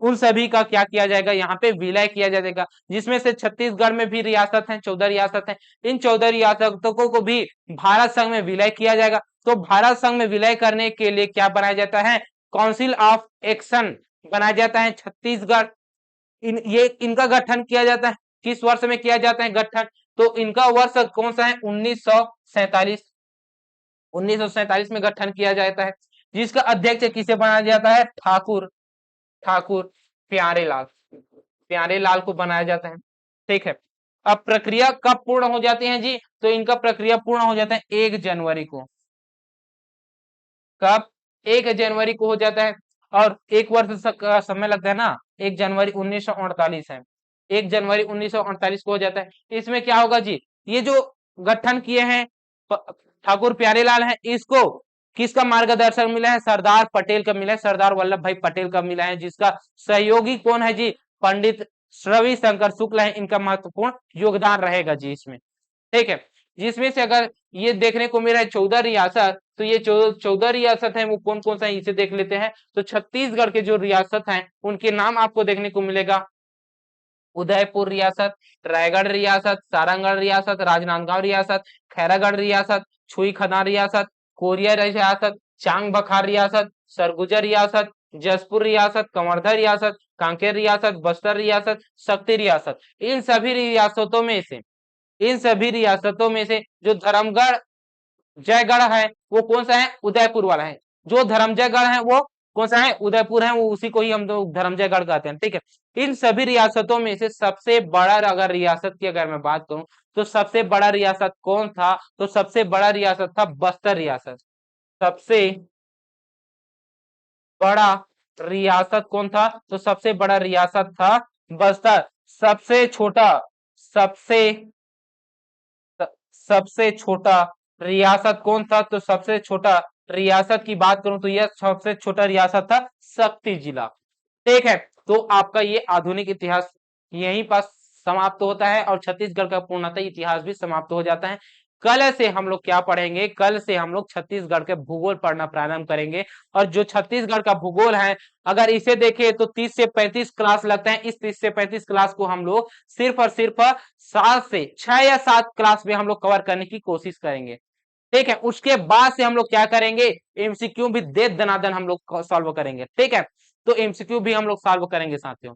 उन सभी का क्या किया जाएगा, यहाँ पे विलय किया जाएगा, जिसमें से छत्तीसगढ़ में भी रियासत है, 14 रियासत है। इन 14 रियासतों को भी भारत संघ में विलय किया जाएगा। तो भारत संघ में विलय करने के लिए क्या बनाया जाता है, काउंसिल ऑफ एक्शन बनाया जाता है छत्तीसगढ़। इनका गठन किया जाता है, किस वर्ष में किया जाता है गठन, तो इनका वर्ष कौन सा है, 1947। 1947 में गठन किया जाता है, जिसका अध्यक्ष किसे बनाया जाता है, ठाकुर ठाकुर प्यारेलाल प्यारेलाल को बनाया जाता है। ठीक है, अब प्रक्रिया कब पूर्ण हो जाती है जी, तो इनका प्रक्रिया पूर्ण हो जाता है 1 जनवरी को। कब, 1 जनवरी को हो जाता है। और 1 वर्ष का समय लगता है ना, 1 जनवरी 1948 है, 1 जनवरी 1948 को हो जाता है। इसमें क्या होगा जी, ये जो गठन किए हैं ठाकुर प्यारेलाल है, इसको किसका मार्गदर्शन मिला है, सरदार पटेल का मिला है, सरदार वल्लभ भाई पटेल का मिला है, जिसका सहयोगी कौन है जी, पंडित रविशंकर शुक्ल है। इनका महत्वपूर्ण योगदान रहेगा जी इसमें। ठीक है, जिसमें से अगर ये देखने को मिला है 14 रियासत, तो ये 14 रियासत है वो कौन कौन सा है, इसे देख लेते हैं। तो छत्तीसगढ़ के जो रियासत हैं उनके नाम आपको देखने को मिलेगा, उदयपुर रियासत, रायगढ़ रियासत, सारंगढ़ रियासत, राजनांदगांव रियासत, खैरागढ़ रियासत, छुई खदान रियासत, कोरिया रियासत, चांग बखार रियासत, सरगुजा रियासत, जसपुर रियासत, कवर्धा रियासत, कांकेर रियासत, बस्तर रियासत, शक्ति रियासत। इन सभी रियासतों में से, इन सभी रियासतों में से जो धर्मगढ़ जयगढ़ है वो कौन सा है, उदयपुर वाला है। जो धर्मजयगढ़ है वो कौन सा है, उदयपुर है, वो उसी को ही हम लोग धर्मजयगढ़ कहते हैं। ठीक है, इन सभी रियासतों में से सबसे बड़ा, अगर रियासत की अगर मैं बात करूं तो सबसे बड़ा रियासत कौन था, तो सबसे बड़ा रियासत था बस्तर रियासत। सबसे बड़ा रियासत कौन था, तो सबसे बड़ा रियासत था बस्तर। सबसे छोटा, सबसे सबसे छोटा रियासत कौन था, तो सबसे छोटा रियासत की बात करूं तो यह सबसे छोटा रियासत था शक्ति जिला। ठीक है, तो आपका ये आधुनिक इतिहास यहीं पर समाप्त होता है और छत्तीसगढ़ का पूर्णतः इतिहास भी समाप्त हो जाता है। कल से हम लोग क्या पढ़ेंगे, कल से हम लोग छत्तीसगढ़ के भूगोल पढ़ना प्रारंभ करेंगे। और जो छत्तीसगढ़ का भूगोल है, अगर इसे देखें तो 30 से 35 क्लास लगता है। इस 30 से 35 क्लास को हम लोग सिर्फ और सिर्फ 7 से 6 या 7 क्लास में हम लोग कवर करने की कोशिश करेंगे। ठीक है, उसके बाद से हम लोग क्या करेंगे, एमसीक्यू भी दे दनादन हम लोग सॉल्व करेंगे। ठीक है, तो एमसीक्यू भी हम लोग सॉल्व करेंगे साथियों।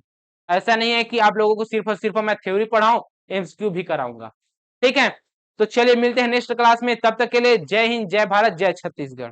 ऐसा नहीं है कि आप लोगों को सिर्फ और सिर्फ मैं थ्योरी पढ़ाऊं, एमसीक्यू भी कराऊंगा। ठीक है, तो चलिए मिलते हैं नेक्स्ट क्लास में, तब तक के लिए जय हिंद, जय भारत, जय छत्तीसगढ़।